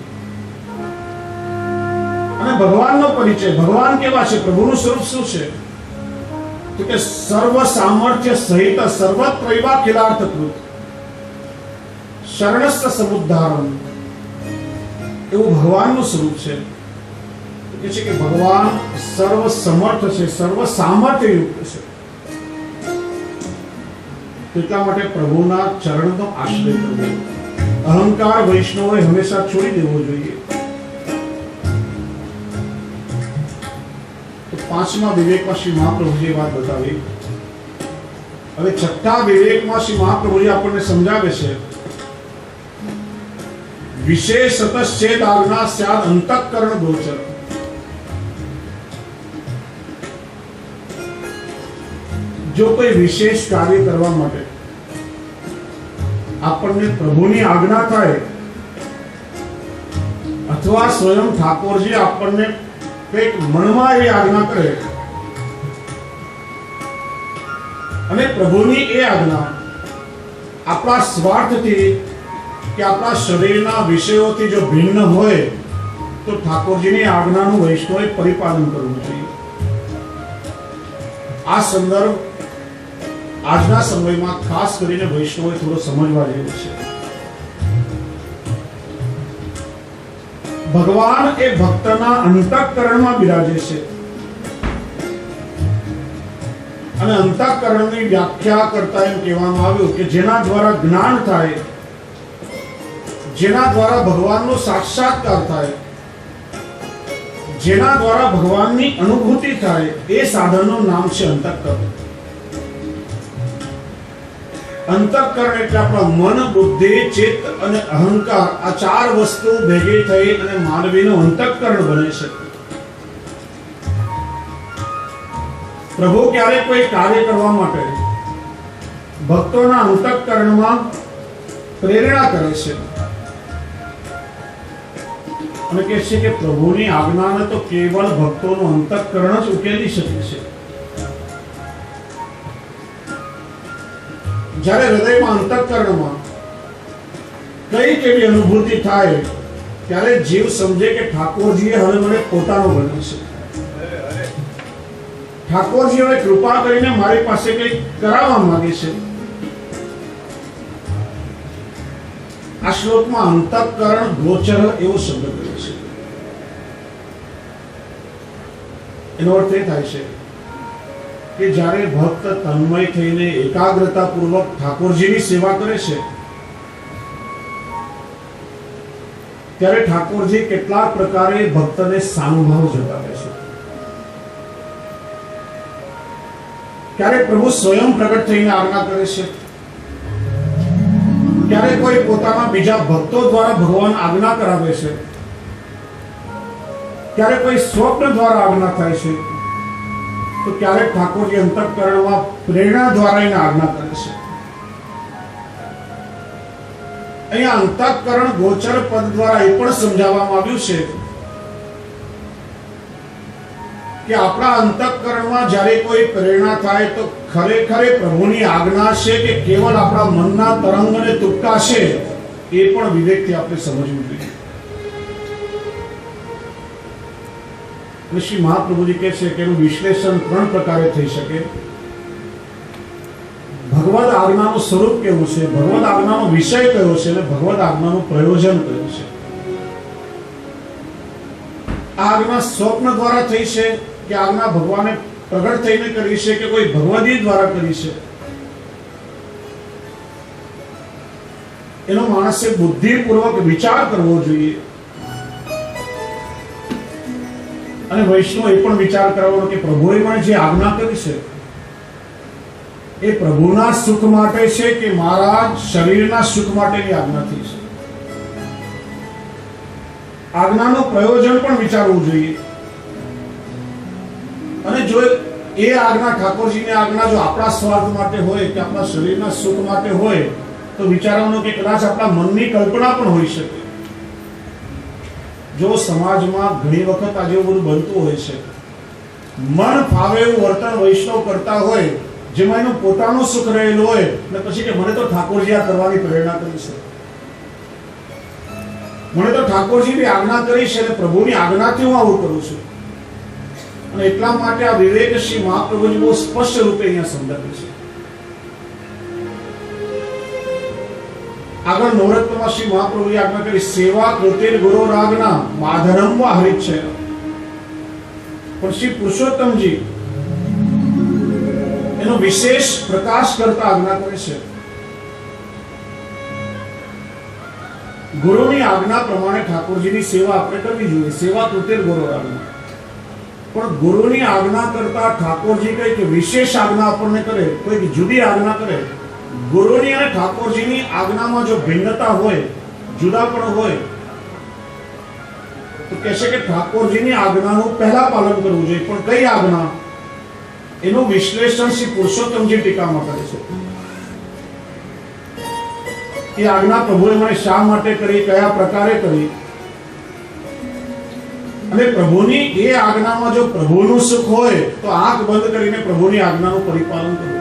અને ભગવાનનો પરિચય, ભગવાન કેવા છે, પ્રભુનું સ્વરૂપ શું છે તો કે સર્વ સામર્થ્ય સહિત સર્વત્રૈવાખિલાર્થકૃત શરણસ્થ સમુદ્ધારમ. એવું ભગવાનનું સ્વરૂપ છે. કે છે કે ભગવાન સર્વ સમર્થ છે, સર્વ સામર્થ્ય યુક્ત છે. એટલા માટે પ્રભુના ચરણનો આશ્રય કરવો. અહંકાર વૈષ્ણવોએ હંમેશા છોડી દેવો જોઈએ. તો 5મા વિવેકમાં શ્રી મહાપ્રભુજીએ વાત બતાવી. હવે 6થા વિવેકમાં શ્રી મહાપ્રભુજી આપણને સમજાવે છે, વિશેષત ચેદ આજ્ઞા સ્યાદ અંતઃકરણ ગોચર. જો કોઈ વિશેષ કાર્ય કરવા માટે આપણને પ્રભુની આજ્ઞા થાય અથવા સ્વયં ઠાકોરજી આપણને કંઈક મનમાં એ આજ્ઞા કરે અને પ્રભુની એ આજ્ઞા આપણા સ્વાર્થથી કે આપણા શરીરના વિષયોથી જો ભિન્ન હોય તો ઠાકોરજીની આજ્ઞાનું વૈષ્ણવે પરિપાલન કરવું જોઈએ. આ સંદર્ભ આજના સમયમાં ખાસ કરીને વૈષ્ણવોએ થોડો સમજવા જેવો છે. ભગવાન એ ભક્તના અંતઃકરણમાં બિરાજે છે. અને અંતઃકરણની વ્યાખ્યા કરતા એમ કહેવામાં આવ્યું કે જેના દ્વારા જ્ઞાન થાય, જેના દ્વારા ભગવાનનો સાક્ષાત્કાર થાય, જેના દ્વારા ભગવાનની અનુભૂતિ થાય, એ સાધનનું નામ છે અંતઃકરણ. અંતઃકરણ એટલે આપણા મન, બુદ્ધિ, ચિત્ત અને અહંકાર, આ ચાર વસ્તુ ભેગી થઈ અને માનવીનું અંતઃકરણ બને છે. પ્રભુ ક્યારેક કોઈ કાર્ય કરવા માટે ભક્તોના અંતઃકરણમાં પ્રેરણા કરે છે અને કહે છે કે પ્રભુની આજ્ઞાને તો કેવળ ભક્તોનું અંતઃકરણ જ ઉકેલી શકે છે. જ્યારે હૃદયમાં, અંતઃકરણમાં કઈ કેવી અનુભૂતિ થાય ત્યારે જીવ સમજે કે ઠાકોરજીએ હવે મને પોતાનો બન્યો છે. ઠાકોરજી હવે કૃપા કરીને મારી પાસે કંઈક કરાવવા માંગે છે. આ શ્લોકમાં અંતઃકરણ ગોચર એવો શબ્દ કર્યો છે. એનો અર્થ એ થાય છે કે જ્યારે ભક્ત તન્મય થઈને એકાગ્રતા પૂર્વક ઠાકોરજીની સેવા કરે છે ત્યારે ઠાકોરજી કેટલાક પ્રકારે ભક્તને સાનુભાવ જતાવે છે. ક્યારેક પ્રભુ સ્વયં પ્રગટ થઈને આજ્ઞા કરે છે, ક્યારેક કોઈ પોતાના બીજા ભક્તો દ્વારા ભગવાન આજ્ઞા કરાવે છે, ક્યારેક કોઈ સ્વપ્ન દ્વારા આજ્ઞા થાય છે, તો ક્યારેક ઠાકોરજી અંતઃકરણમાં પ્રેરણા દ્વારા એને આજ્ઞા કરે છે. અહીંયા અંતઃકરણ ગોચર પદ દ્વારા એ પણ સમજાવવામાં આવ્યું છે કે આપણા અંતઃકરણમાં જ્યારે કોઈ પ્રેરણા થાય તો ખરેખર પ્રભુની આજ્ઞા છે કે કેવળ આપણા મનના તરંગ અને તુક્કા છે, એ પણ વિવેકથી આપણે સમજવું જોઈએ. શ્રી મહાપ્રભુજી કહે છે કે એનું વિશ્લેષણ 3 પ્રકારે થઈ શકે. ભગવદ આજ્ઞાનું સ્વરૂપ કેવું છે, ભગવદ આજ્ઞાનો વિષય કયો છે અને ભગવદ આજ્ઞાનું પ્રયોજન કયું છે. આ આજ્ઞા સ્વપ્ન દ્વારા થઈ છે કે આજ્ઞા ભગવાને પ્રગટ થઈને કરી છે કે કોઈ ભગવદી દ્વારા કરી છે, એનો માણસે બુદ્ધિપૂર્વક વિચાર કરવો જોઈએ. અને વૈષ્ણવ એ પણ વિચાર કરવાનો કે પ્રભુએ મને જે આજ્ઞા કરી છે એ પ્રભુના સુખ માટે છે કે મારા શરીરના સુખ માટેની આજ્ઞા થઈ છે. આજ્ઞાનું પ્રયોજન પણ વિચારવું જોઈએ. અને જો એ આજ્ઞા, ઠાકોરજીની આજ્ઞા જો આપણા સ્વાર્થ માટે હોય કે આપણા શરીરના સુખ માટે હોય તો વિચારવાનું કે કદાચ આપણા મનની કલ્પના પણ હોઈ શકે. જો સમાજમાં ઘણી વખત આજે એવું બધું બનતું હોય છે, મન ફાવે એવું વર્તન વૈષ્ણવ કરતા હોય જેમાં એનું પોતાનું સુખ રહેલું હોય ને પછી કે મને તો ઠાકોરજી આ કરવાની પ્રેરણા કરી છે, મને તો ઠાકોરજીની આજ્ઞા કરી છે અને પ્રભુની આજ્ઞાથી હું આવું કરું છું. અને એટલા માટે આ વિવેક શ્રી મહાપ્રભુજી બહુ સ્પષ્ટ રૂપે અહીંયા સમજાવે છે. આગળ નવરત્નમાં શ્રી મહાપ્રભુએ આજ્ઞા કરી સેવા કૃતિર ગુરુ રાજ્ઞા માધરમ વા હરિચ્છય. પણ શ્રી પુરુષોત્તમજી એનો વિશેષ પ્રકાશ કરતા આજ્ઞા કરે છે. ગુરુની આજ્ઞા પ્રમાણે ઠાકોરજીની સેવા આપણે કરવી જોઈએ. સેવા કૃતિર ગુરુ રાજ્ઞા. પણ ગુરુની આજ્ઞા કરતા ઠાકોરજી કઈક વિશેષ આજ્ઞા આપણને કરે, કોઈક જુદી આજ્ઞા કરે. ગુરુની અને ઠાકોરજીની આજ્ઞામાં જો ભિન્નતા હોય, જુદાપણ હોય, તો કહેશે કે ઠાકોરજીની આજ્ઞાનું પહેલા પાલન કરવું જોઈએ. પણ કઈ આજ્ઞા, એનું વિશ્લેષણ શ્રી પુરુષોત્તમજી ટીકામાં કરે છે. એ આજ્ઞા પ્રભુએ મને શા માટે કરી, કયા પ્રકારે કરી, અને પ્રભુની એ આજ્ઞામાં જો પ્રભુનું સુખ હોય તો આંખ બંધ કરીને પ્રભુની આજ્ઞાનું પરિપાલન કરવું.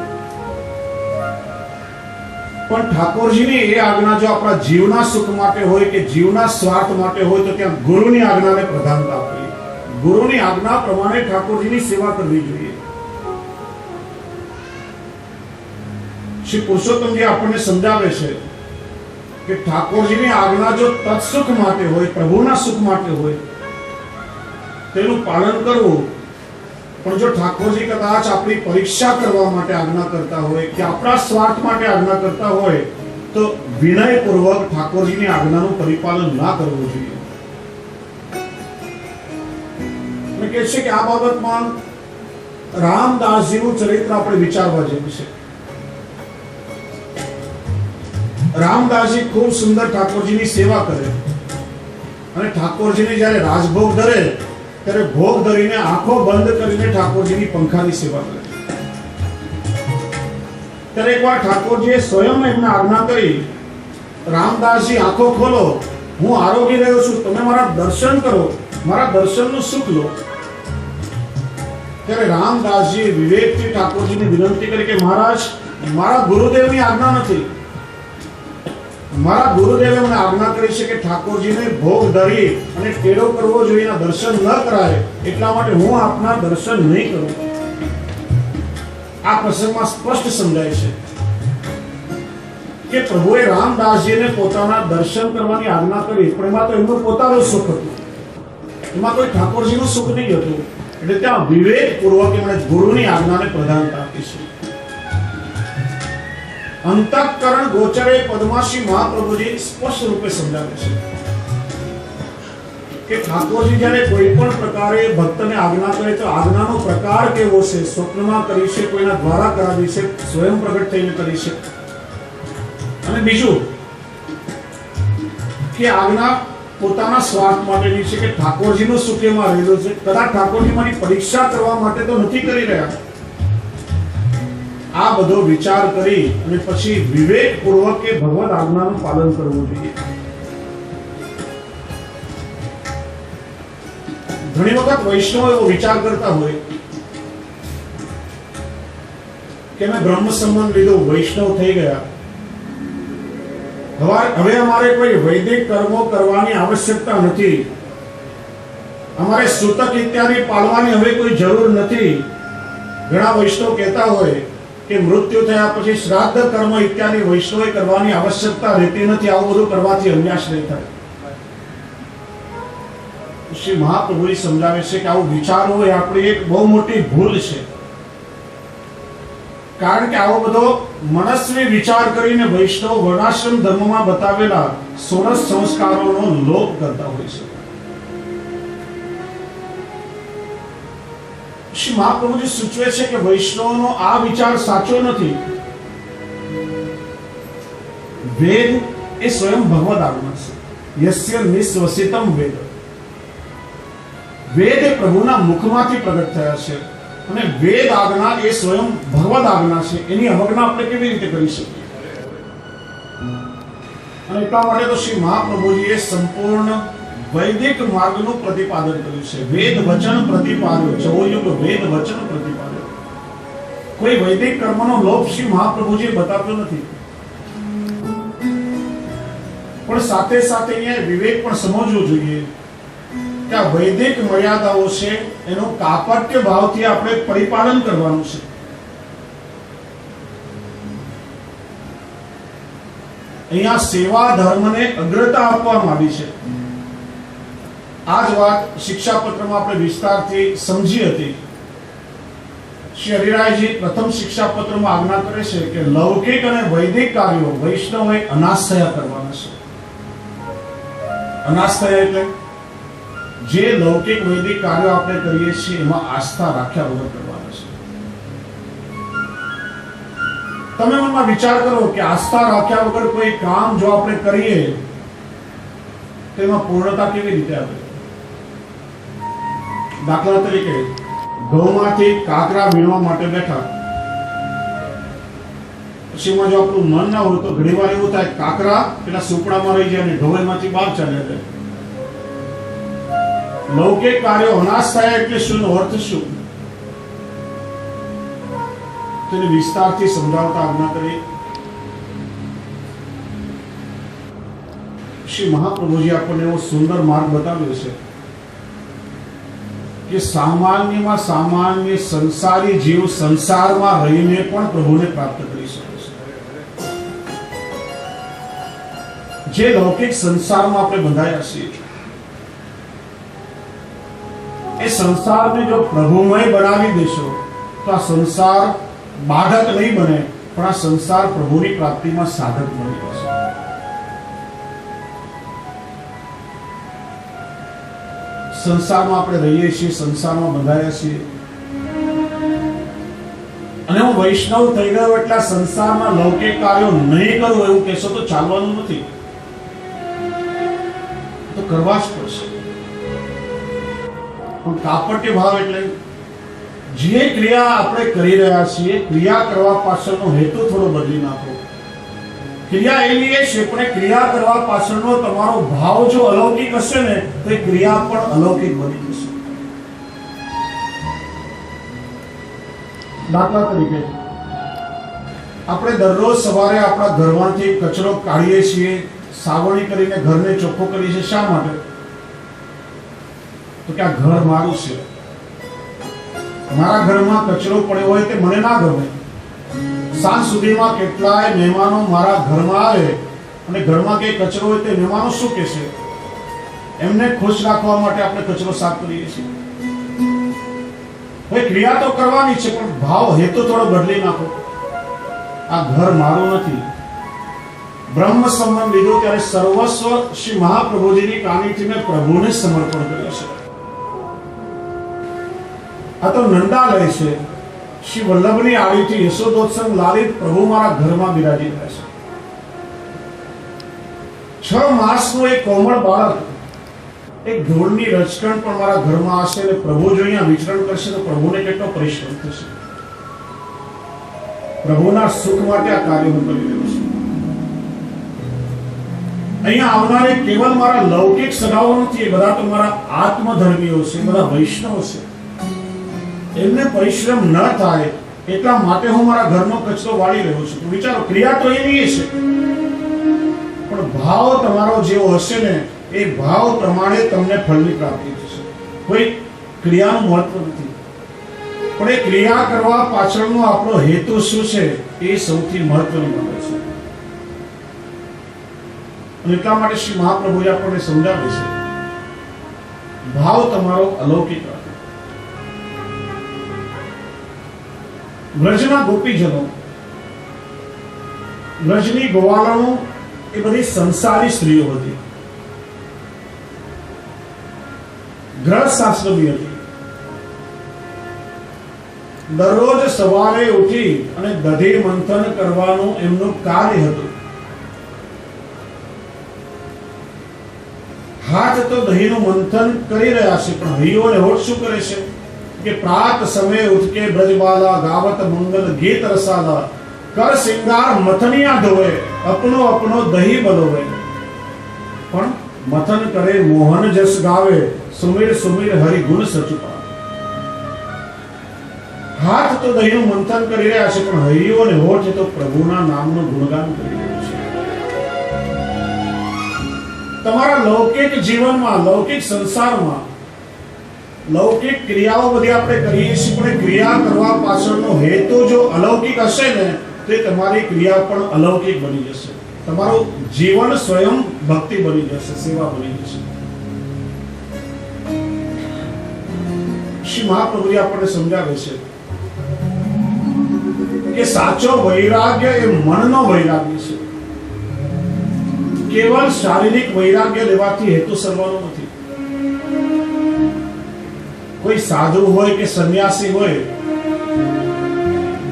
પણ ઠાકોરજીની એ આજ્ઞા જો આપણા જીવના સુખ માટે હોય કે જીવના સ્વાર્થ માટે હોય તો ત્યાં ગુરુની આજ્ઞાને પ્રધાનતા આપવી. ગુરુની આજ્ઞા પ્રમાણે ઠાકોરજીની સેવા કરવી જોઈએ. શ્રી પુરુષોત્તમજી આપણને સમજાવે છે કે ઠાકોરજીની આજ્ઞા જો તત્સુખ માટે હોય, પ્રભુના સુખ માટે હોય, તેનું પાલન કરવું પણ જો ઠાકોરજી કદાચ આપણી પરીક્ષા કરવા માટે આજ્ઞા કરતા હોય કે આપણા સ્વાર્થ માટે આજ્ઞા કરતા હોય તો વિનયપૂર્વક ઠાકોરજીની આજ્ઞાનું પરિપાલન ના કરવું જોઈએ. અને કહે છે કે આ બાબતમાં રામદાસજીનું ચરિત્ર આપણે વિચારવા જેવું છે. રામદાસજી ખૂબ સુંદર ઠાકોરજીની સેવા કરે અને ઠાકોરજીને જ્યારે રાજભોગ ધરે ત્યારે ભોગ ધરીને આંખો બંધ કરીને ઠાકોરજીની પંખાની સેવા કરે. ત્યારે એકવાર ઠાકોરજીએ સ્વયં એમને આજ્ઞા કરી, રામદાસજી આંખો ખોલો, હું આરોગી રહ્યો છું, તમે મારા દર્શન કરો, મારા દર્શનનું સુખ લો. ત્યારે રામદાસજી વિવેકથી ઠાકોરજીને વિનંતી કરી કે મહારાજ, મારા ગુરુદેવની આજ્ઞા નથી, મારા ગુરુદેવે મને આજ્ઞા કરી છે કે ઠાકોરજીને ભોગ ધરી અને ટેડો કરવો જોઈએ, એના દર્શન ન કરાય, એટલા માટે હું આપના દર્શન નહીં કરું. આ પ્રસંગમાં સ્પષ્ટ સમજાય છે કે પ્રભુએ રામદાસજીને પોતાના દર્શન કરવાની આજ્ઞા કરી, પણ એમાં તો એમનું પોતાનું સુખ હતું, એમાં કોઈ ઠાકોરજીનું સુખ નહીં હતું. એટલે ત્યાં વિવેકપૂર્વક એમણે ગુરુની આજ્ઞાને પ્રધાનતા આપી છે. અંતઃકરણ ગોચરે પદમાં શ્રી મહાપ્રભુજી સ્પષ્ટ રૂપે સમજાવે છે કે ઠાકોરજી જ્યારે કોઈ પણ પ્રકારે ભક્તને આજ્ઞા કરે તો આજ્ઞાનો પ્રકાર કેવો છે, સ્વપ્નમાં કરી છે, કોઈના દ્વારા કરાવી છે, સ્વયં પ્રગટ થઈને કરી છે. અને બીજું કે આજ્ઞા પોતાના સ્વાર્થ માટેની છે કે ઠાકોરજીનું સુખ એમાં રહેલું છે. કદાચ ઠાકોરજી મારી પરીક્ષા કરવા માટે તો નથી કરી રહ્યા. આ બધો વિચાર કરી અને પછી વિવેકપૂર્વક એ ભગવદ આજ્ઞાનું પાલન કરવું જોઈએ. ઘણી વખત વૈષ્ણવ એવો વિચાર કરતા હોય કે મેં બ્રહ્મ સંબંધ લીધો, વૈષ્ણવ થઈ ગયા, હવે અમારે કોઈ વૈદિક કર્મો કરવાની આવશ્યકતા નથી, અમારે સૂતક ઇત્યાદિ પાળવાની હવે કોઈ જરૂર નથી. ઘણા વૈષ્ણવ કહેતા હોય કે મૃત્યુ થયા પછી શ્રાદ્ધ કર્મ ઇત્યાદિ વૈષ્ણવે કરવાની આવશ્યકતા રહેતી નથી, આવું બધું કરવાથી અન્યાસ નહીં થાય. શ્રી મહાપ્રભુજી સમજાવે છે કે આવું વિચારવું એ આપણી એક બહુ મોટી ભૂલ છે. કારણ કે આવો બધો મનસ્વી વિચાર કરીને વૈષ્ણવ વર્ણાશ્રમ ધર્મમાં બતાવેલા 16 સંસ્કારોનો લોપ કરતા હોય છે. શ્રી મહાપ્રભુજી સૂચવે છે કે વૈષ્ણવનો આ વિચાર સાચો નથી. વેદ એ સ્વયં ભગવદ આજ્ઞા છે. યસ્ય નિસ્વસિતમ વેદ. વેદ એ પ્રભુના મુખમાંથી પ્રગટ થયા છે અને વેદ આજ્ઞા એ સ્વયં ભગવદ આજ્ઞા છે. એની અવગણના આપણે કેવી રીતે કરી શકીએ? અને એટલા માટે તો શ્રી મહાપ્રભુજીએ સંપૂર્ણ વૈદિક માર્ગનું પ્રતિપાદન કર્યું છે. વેદ વચન પ્રતિપાદ્યો, ચૌયુગ વેદ વચન પ્રતિપાદ્યો. કોઈ વૈદિક કર્મનો લોપ શ્રી મહાપ્રભુજીએ બતાવ્યો નથી. પણ સાથે સાથે અહીંયા વિવેક પણ સમજવું જોઈએ કે આ વૈદિક મર્યાદાઓ છે એનું કાપટ્ય ભાવથી આપણે પરિપાલન કરવાનું છે. અહીંયા સેવા ધર્મને અગ્રતા આપવામાં આવી છે. આ જ વાત શિક્ષાપત્રમાં આપણે વિસ્તારથી સમજી હતી. શ્રી હરિરાયજી પ્રથમ શિક્ષાપત્રમાં આજ્ઞા કરે છે કે લૌકિક અને વૈદિક કાર્યો વૈષ્ણવોએ અનાસ્થયા કરવાના છે. અનાસ્થયા એટલે જે લૌકિક વૈદિક કાર્યો આપણે કરીએ છીએ એમાં આસ્થા રાખ્યા વગર કરવાના છે. તમે મનમાં વિચાર કરો કે આસ્થા રાખ્યા વગર કોઈ કામ જો આપણે કરીએ તો એમાં પૂર્ણતા કેવી રીતે આવે? દાખલા તરીકે ઘઉંમાંથી કાકરા વીણવા માટે બેઠા, પછી જો આપણું મન ના હોય તો ઘણી વાર એવું થાય કાકરા પેલા સુપડામાં રહી જાય અને ઢોલમાંથી બહાર ચાલ્યા જાય. લૌકિક કાર્યો અનાશ થયા એટલે શું અર્થ શું? તેને વિસ્તારથી સમજાવતા આજ્ઞા કરી. શ્રી મહાપ્રભુજી આપણને એવો સુંદર માર્ગ બતાવ્યો છે કે સામાન્યમાં સામાન્ય સંસારી જીવ સંસારમાં રહીને પણ પ્રભુને પ્રાપ્ત કરી શકે છે. જે લૌકિક સંસારમાં આપણે બંધાયા છીએ એ સંસારને જો પ્રભુમય બનાવી દેશો તો આ સંસાર બાધક નહીં બને, પણ આ સંસાર પ્રભુની પ્રાપ્તિમાં સાધક બની જશે. સંસારમાં આપણે રહીએ છીએ, સંસારમાં બંધાયા છીએ, અને હું વૈષ્ણવ થઈ ગયો એટલે સંસારના લૌકિક કાર્યો નહીં કરું એવું કહેશો તો ચાલવાનું નથી, તો કરવા જ પડશે. પણ કાપટ્ય ભાવ એટલે જે ક્રિયા આપણે કરી રહ્યા છીએ, ક્રિયા કરવા પાછળનો હેતુ થોડો બદલી નાખો. ક્રિયા એવી છે, પણ ક્રિયા કરવા પાછળનો તમારો ભાવ જો અલૌકિક હશે ને તો એ ક્રિયા પણ અલૌકિક બની જશે. દાખલા તરીકે આપણે દરરોજ સવારે આપણા ઘરમાંથી કચરો કાઢીએ છીએ, સાવરણી કરીને ઘરને ચોખ્ખું કરીએ છીએ. શા માટે? તો કે આ ઘર મારું છે, મારા ઘરમાં કચરો પડ્યો હોય તે મને ના ગમે. સાંજ સુધીમાં કેટલાય મહેમાનો મારા ઘરમાં આવે અને ઘરમાં કઈ કચરો હોય તે મહેમાનો શું કહેશે? એમને ખુશ રાખવા માટે આપણે કચરો સાફ કરીએ છીએ. ભાઈ ક્રિયા તો કરવાની છે, પણ ભાવ હેતુ થોડો બદલી નાખો. આ ઘર મારું નથી. બ્રહ્મ સંબંધ લીધો ત્યારે સર્વસ્વ શ્રી મહાપ્રભુજીની કાનીથી મેં પ્રભુને સમર્પણ કર્યું છે. આ તો નંદાલય છે. શ્રી વલ્લભની આડીથી યશોદોત્સવ લાલિત પ્રભુ મારા ઘરમાં બિરાજી રહ્યા છે. 6 માસનું એક કોમળ બાળક, એક ધૂળની રજકણ પણ મારા ઘરમાં હશે અને પ્રભુ જો અહીંયા વિચરણ કરશે તો પ્રભુને કેટલો પરિશ્રમ થશે. પ્રભુના સુખ માટે આ કાર્ય હું કરી રહ્યો છું. અહીંયા આવનારે કેવલ મારા લૌકિક સગાઓ નથી, એ બધા તો મારા આત્મધર્મીઓ છે, બધા વૈષ્ણવ છે. એમને પરિશ્રમ ન થાય એટલા માટે હું મારા ઘરનો કચરો વાળી રહ્યો છું. વિચારો, ક્રિયા તો એની છે, પણ ભાવ તમારો જેવો હશે ને એ ભાવ પ્રમાણે તમને ફળની પ્રાપ્તિ થશે. કોઈ ક્રિયાનું મહત્વ નથી, પણ એ ક્રિયા કરવા પાછળનો આપણો હેતુ શું છે એ સૌથી મહત્વની બાબત છે. અને એટલા માટે શ્રી મહાપ્રભુએ આપણને સમજાવે છે, ભાવ તમારો અલૌકિક રાખો. વ્રજના ગોપીજનો, વ્રજની ગોવાળાઓ એ બધી સંસારી સ્ત્રીઓ હતી, ગ્રહસ્થાશ્રમી હતી. દરરોજ સવારે ઉઠી અને દધી મંથન કરવાનું એમનું કાર્ય હતું. હાથ તો દહીંનું મંથન કરી રહ્યા છે, પણ હૈયો અને હોઠ શું કરે છે કે પ્રાત સમય ઉઠ કે બ્રજબાલા ગાવત મંગલ ગીત રસાલા કર સિંગાર મથનિયા ધોવે અપનો અપનો દહી બલોવે. પણ મથન કરે મોહન જસ ગાવે સુમીર સુમીર હરિ ગુણ સચુપા. હાથ તો દહીંનું મંથન કરી રહ્યા છે, પણ હૈયો અને હોઠ તો પ્રભુના નામનું ગુણગાન કરી રહ્યા છે. તમારા લૌકિક જીવનમાં, લૌકિક સંસારમાં લૌકિક ક્રિયાઓ બધી આપણે કરીએ છીએ, પણ ક્રિયા કરવા પાછળનો હેતુ જો અલૌકિક હશે ને તો તમારી ક્રિયા પણ અલૌકિક બની જશે. તમારું જીવન સ્વયં ભક્તિ બની જશે, સેવા બની જશે. શ્રી મહાપ્રભુજી આપણને સમજાવે છે કે સાચો વૈરાગ્ય એ મનનો વૈરાગ્ય છે. કેવળ શારીરિક વૈરાગ્ય લેવાથી હેતુ સર્વનો નથી. કોઈ સાધુ હોય કે સંન્યાસી હોય,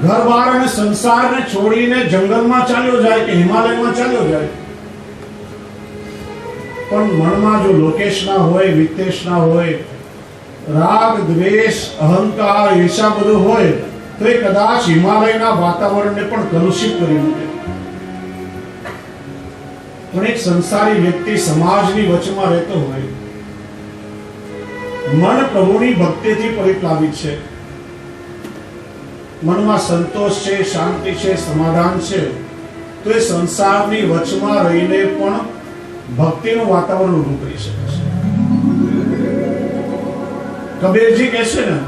ઘર-બાર અને સંસારને છોડીને જંગલમાં ચાલ્યો જાય કે હિમાલયમાં ચાલ્યો જાય, પણ મનમાં જો લોકેશના હોય, વિત્તેશના હોય, રાગ દ્વેષ અહંકાર ઈર્ષા બધું હોય તો એ કદાચ હિમાલયના વાતાવરણને પણ કલુષિત કરી મૂકે. પણ એક સંસારી વ્યક્તિ સમાજની વચમાં રહેતો હોય, મન પ્રભુની ભક્તિથી પરિપ્લાવિત છે, મનમાં સંતોષ છે, શાંતિ છે, સમાધાન છે, તો એ સંસારની વચમાં રહીને પણ ભક્તિનું વાતાવરણ ઊભું કરી શકે છે. કબીરજી કહે છે ને,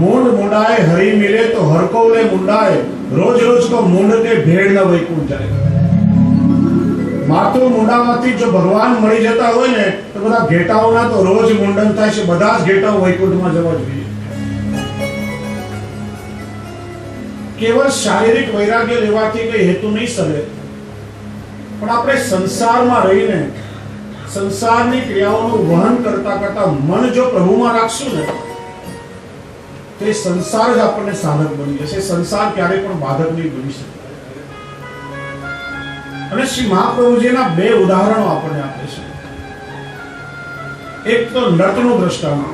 મૂંડ મુંડાए હરી મિલે તો હરકોલે મુંડાए, રોજ રોજ કો મૂંડ के भेड़ न वैकुंठ जाए. માથું મુંડામાંથી જો ભગવાન મળી જતા હોય ને તો બધા ઘેટાઓના તો રોજ મુંડન થાય છે, બધા જ ઘેટાઓ વૈકુંઠમાં જવા જોઈએ. કેવળ શારીરિક વૈરાગ્ય લેવાથી કઈ હેતુ નહીં સરે, પણ આપણે સંસારમાં રહીને સંસારની ક્રિયાઓનું વહન કરતા કરતા મન જો પ્રભુમાં રાખશું ને તો એ સંસાર જ આપણને સાધક બની જશે. સંસાર ક્યારેય પણ બાધક નહીં બની શકે. અને શ્રી મહાપ્રભુજીના બે ઉદાહરણો આપણને આપે છે. એક તો નટનું દ્રષ્ટાંત.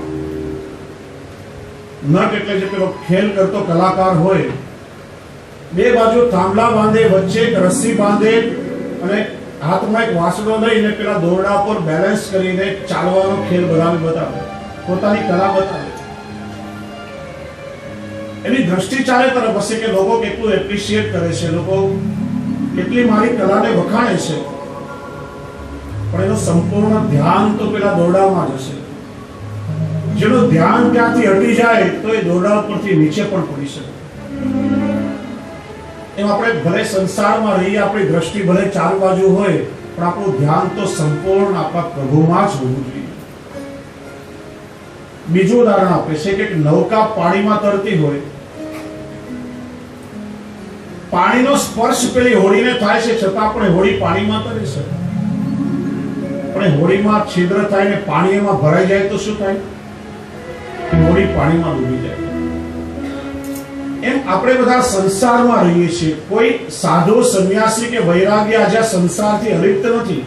નટ એટલે જે પેલો ખેલ કરતો કલાકાર હોય, બે બાજુ થાંભલા બાંધે, વચ્ચે એક રસ્સી બાંધે અને હાથમાં એક વાસણો લઈને પેલા દોરડા પર બેલેન્સ કરીને ચાલવાનો ખેલ બતાવે, પોતાની કલા બતાવે. એની દ્રષ્ટિ ચારે તરફ હશે કે લોકો કેટલું એપ્રિશિએટ કરે છે, લોકો કેટલી મારી કલાને વખાણે છે, પણ એનું સંપૂર્ણ ધ્યાન તો પેલા દોરડામાં જ હશે. જેનું ધ્યાન ત્યાંથી હટી જાય તો એ દોરડા પરથી નીચે પણ પડી શકે. એમ આપણે ભલે સંસારમાં રહીએ, આપણી દ્રષ્ટિ ભલે ચાર બાજુ હોય, પણ આપણું ધ્યાન તો સંપૂર્ણ આપણા પ્રભુમાં જ હોવું જોઈએ. બીજું ઉદાહરણ આપે છે કે નૌકા પાણીમાં તરતી હોય, પાણીનો સ્પર્શ પેલી હોડીને થાય છે, છતાં પણ હોડી પાણીમાં તરે છે. પણ હોડીમાં છિદ્ર થાય ને પાણી એમાં ભરાઈ જાય તો શું થાય? હોડી પાણીમાં ડૂબી જાય. એમ આપણે બધા સંસારમાં રહીએ છીએ. કોઈ સાધુ, સંન્યાસી કે વૈરાગી આજે સંસારથી અલિપ્ત નથી.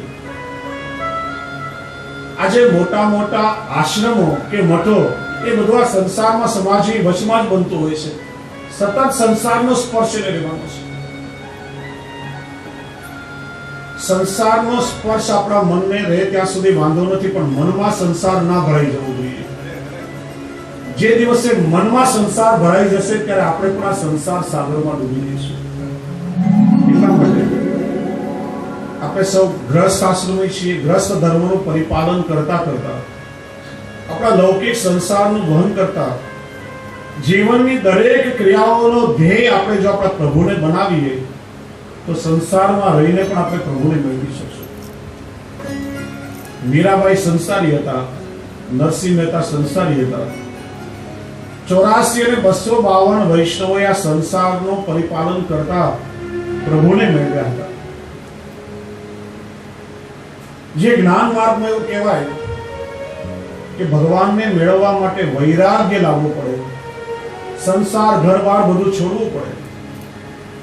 આજે મોટા મોટા આશ્રમો કે મઠો એ બધું આ સંસારમાં સમાજની વચમાં જ બનતું હોય છે. સતત સંસારનો સ્પર્શ રહેવાનો છે. સંસારનો સ્પર્શ આપણા મનને રહે ત્યાં સુધી વાંધો નથી, પણ મનમાં સંસાર ના ભરાઈ જવું જોઈએ. જે દિવસે મનમાં સંસાર ભરાઈ જશે ત્યારે આપણે પણ આ સંસાર સાગરમાં ડૂબી જઈશું. એટલા માટે આપણે સૌ ગ્રસ્ત આશ્રમી છીએ. ગ્રસ્ત ધર્મનું પરિપાલન કરતા કરતા, આપણા લૌકિક સંસારનું વહન કરતા, જીવનની દરેક ક્રિયાઓનો ધ્યેય આપણે જો આપણા પ્રભુને બનાવીએ તો સંસારમાં રહીને પણ આપણે પ્રભુને મેળવી શકશું. મીરાબાઈ સંસારી હતા, નરસિંહ મહેતા સંસારી હતા. 84 અને 252 વૈષ્ણવોએ આ સંસારનું પરિપાલન કરતા પ્રભુને મેળવ્યા હતા. જે જ્ઞાન માર્ગમાં એવું કહેવાય કે ભગવાનને મેળવવા માટે વૈરાગ્ય લાવવું પડે, સંસાર, ઘર-બાર બધું છોડવું પડે.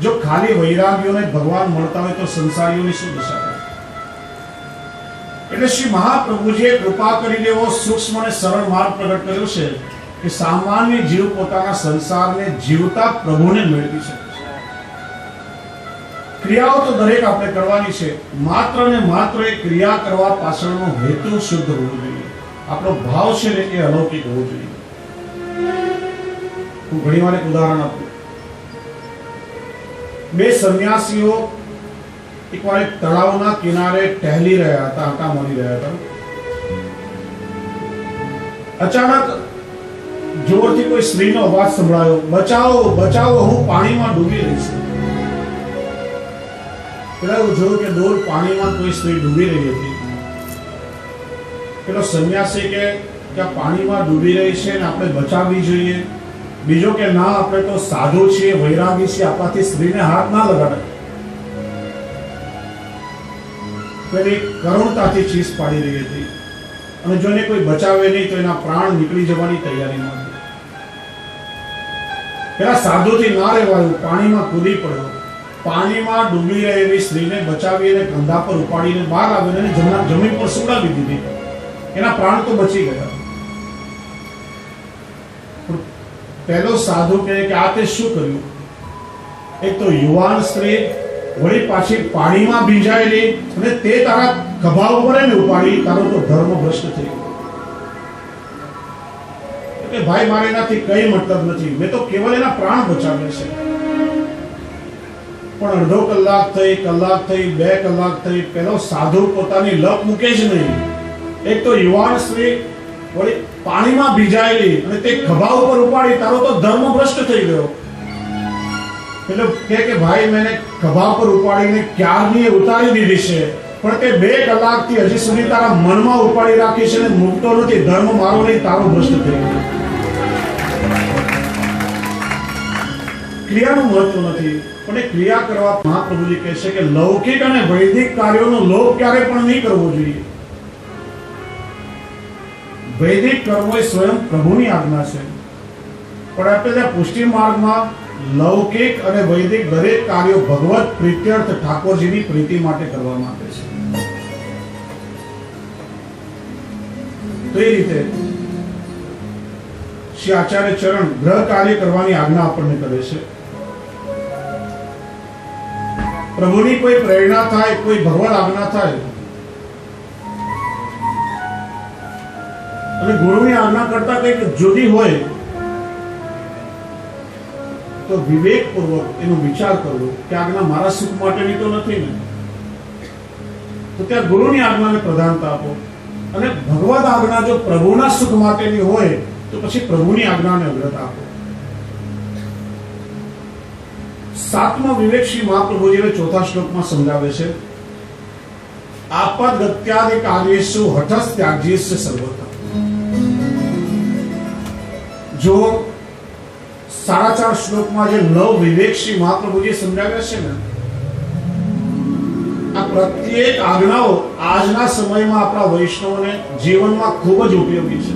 જો ખાલી વૈરાગ્યોને ભગવાન મળતા હોય તો સંસારીઓની શું દશા થાય? એટલે શ્રી મહાપ્રભુજીએ કૃપા કરીને એવો સૂક્ષ્મ અને સરળ માર્ગ પ્રગટ કર્યો છે કે સામાન્ય જીવ પોતાના સંસારને જીવતા પ્રભુને મેળવી શકે છે. ક્રિયાઓ તો દરેક આપણે કરવાની છે, માત્ર ને માત્ર એ ક્રિયા કરવા પાછળનો હેતુ શુદ્ધ હોવો જોઈએ. આપણો ભાવ છે ને એ અલૌકિક હોવો જોઈએ. હું ઘણીવાર એક ઉદાહરણ આપું. બે સંન્યાસીઓ એકવાર એક તળાવના કિનારે ટહેલી રહ્યા હતા, આંટા મારી રહ્યા હતા. અચાનક જોરથી કોઈ સ્ત્રીનો અવાજ સંભળાયો, બચાવો બચાવો, હું પાણીમાં ડૂબી રહી છું. પેલા એવું જોયું કે દૂર પાણીમાં કોઈ સ્ત્રી ડૂબી રહી હતી. પેલો સંન્યાસી કે આ પાણીમાં ડૂબી રહી છે ને આપણે બચાવવી જોઈએ. બીજો કે ના, આપણે તો સાધુ છીએ, વૈરાગી છીએ, આપણાથી સ્ત્રીને હાથ ના લગાડે. પેલી કરુણતાથી ચીસ પાડી રહી હતી અને જો એને કોઈ બચાવે નહીં તો એના પ્રાણ નીકળી જવાની તૈયારીમાં હતી. પેલા સાધુથી ના રહેવાયું, પાણીમાં કૂદી પડ્યો. પાણીમાં ડૂબી રહેલી સ્ત્રીને બચાવી અને કંધા પર ઉપાડીને બહાર આવીને જમીન પર સુવડાવી દીધી. એના પ્રાણ તો બચી ગયા. પહેલો સાધુ કહે કે આ તે શું કર્યું? એક તો યુવાન સ્ત્રી, વળી પાછી પાણીમાં ભીંજાયેલી, અને તે તારા ખભા ઉપર એને ઉપાડી, તારો તો ધર્મ ભ્રષ્ટ થઈ ગયો. કે ભાઈ, મારે એનાથી કઈ મતલબ નથી, મેં તો કેવલ એના પ્રાણ બચાવ્યા છે. પણ અડધો કલાક થઈ, કલાક થઈ, 2 કલાક થઈ, પેલો સાધુ પોતાની લપ મૂકે જ નહીં. એક તો યુવાન સ્ત્રી, વળી પાણીમાં ભીજાયેલી, અને તે ખભા ઉપર ઉપાડી, તારો તો ધર્મ ભ્રષ્ટ થઈ ગયો. એટલે કે ભાઈ, મેને ખભા પર ઉપાડીને ક્યારની ઉતારી દીધી છે, પણ તે 2 કલાકથી હજી સુધી તારા મનમાં ઉપાડી રાખી છે ને મૂકતો નથી. ધર્મ મારો નહીં, તારો ભ્રષ્ટ થઈ ગયો. ક્રિયાનું મહત્વ નથી, પણ એ ક્રિયા કરવા મહાપ્રભુજી કહે છે કે લૌકિક અને વૈદિક કાર્યોનો લોભ ક્યારે પણ નહીં કરવો જોઈએ. વૈદિક કર્મો એ સ્વયં પ્રભુની આજ્ઞા છે, પણ આપણે ત્યાં પુષ્ટિ માર્ગમાં લૌકિક અને વૈદિક દરેક કાર્યો ભગવત પ્રીત્યર્થ ઠાકોરજીની પ્રીતિ માટે કરવામાં આવે છે. તો એ રીતે શ્રી આચાર્ય ચરણ ગ્રહ કાર્ય કરવાની આજ્ઞા આપણને કરે છે. પ્રભુની કોઈ પ્રેરણા થાય, કોઈ ભગવત આજ્ઞા થાય અને ગુરુની આજ્ઞા કરતા કંઈક જુદી હોય તો વિવેકપૂર્વક એનો વિચાર કરવો કે આજ્ઞા મારા સુખ માટેની તો નથી ને, તો ત્યાં ગુરુની આજ્ઞાને પ્રધાનતા આપો. અને ભગવદ આજ્ઞા જો પ્રભુના સુખ માટેની હોય તો પછી પ્રભુની આજ્ઞાને અગ્રતા આપો. 7મો વિવેક શ્રી મહાપ્રભુજીએ 4થા શ્લોકમાં સમજાવે છે. આપદ ગત્યાદિ કાર્યેષુ હઠસ્થ ત્યાજ્યેસ્ય સર્વથા. જો 4.5 શ્લોકમાં જે 9 વિવેક શ્રી મહાપ્રભુજી સમજાવ્યા છે ને, આ પ્રત્યેક આજ્ઞાઓ આજના સમયમાં આપણા વૈષ્ણવોને જીવનમાં ખૂબ જ ઉપયોગી છે.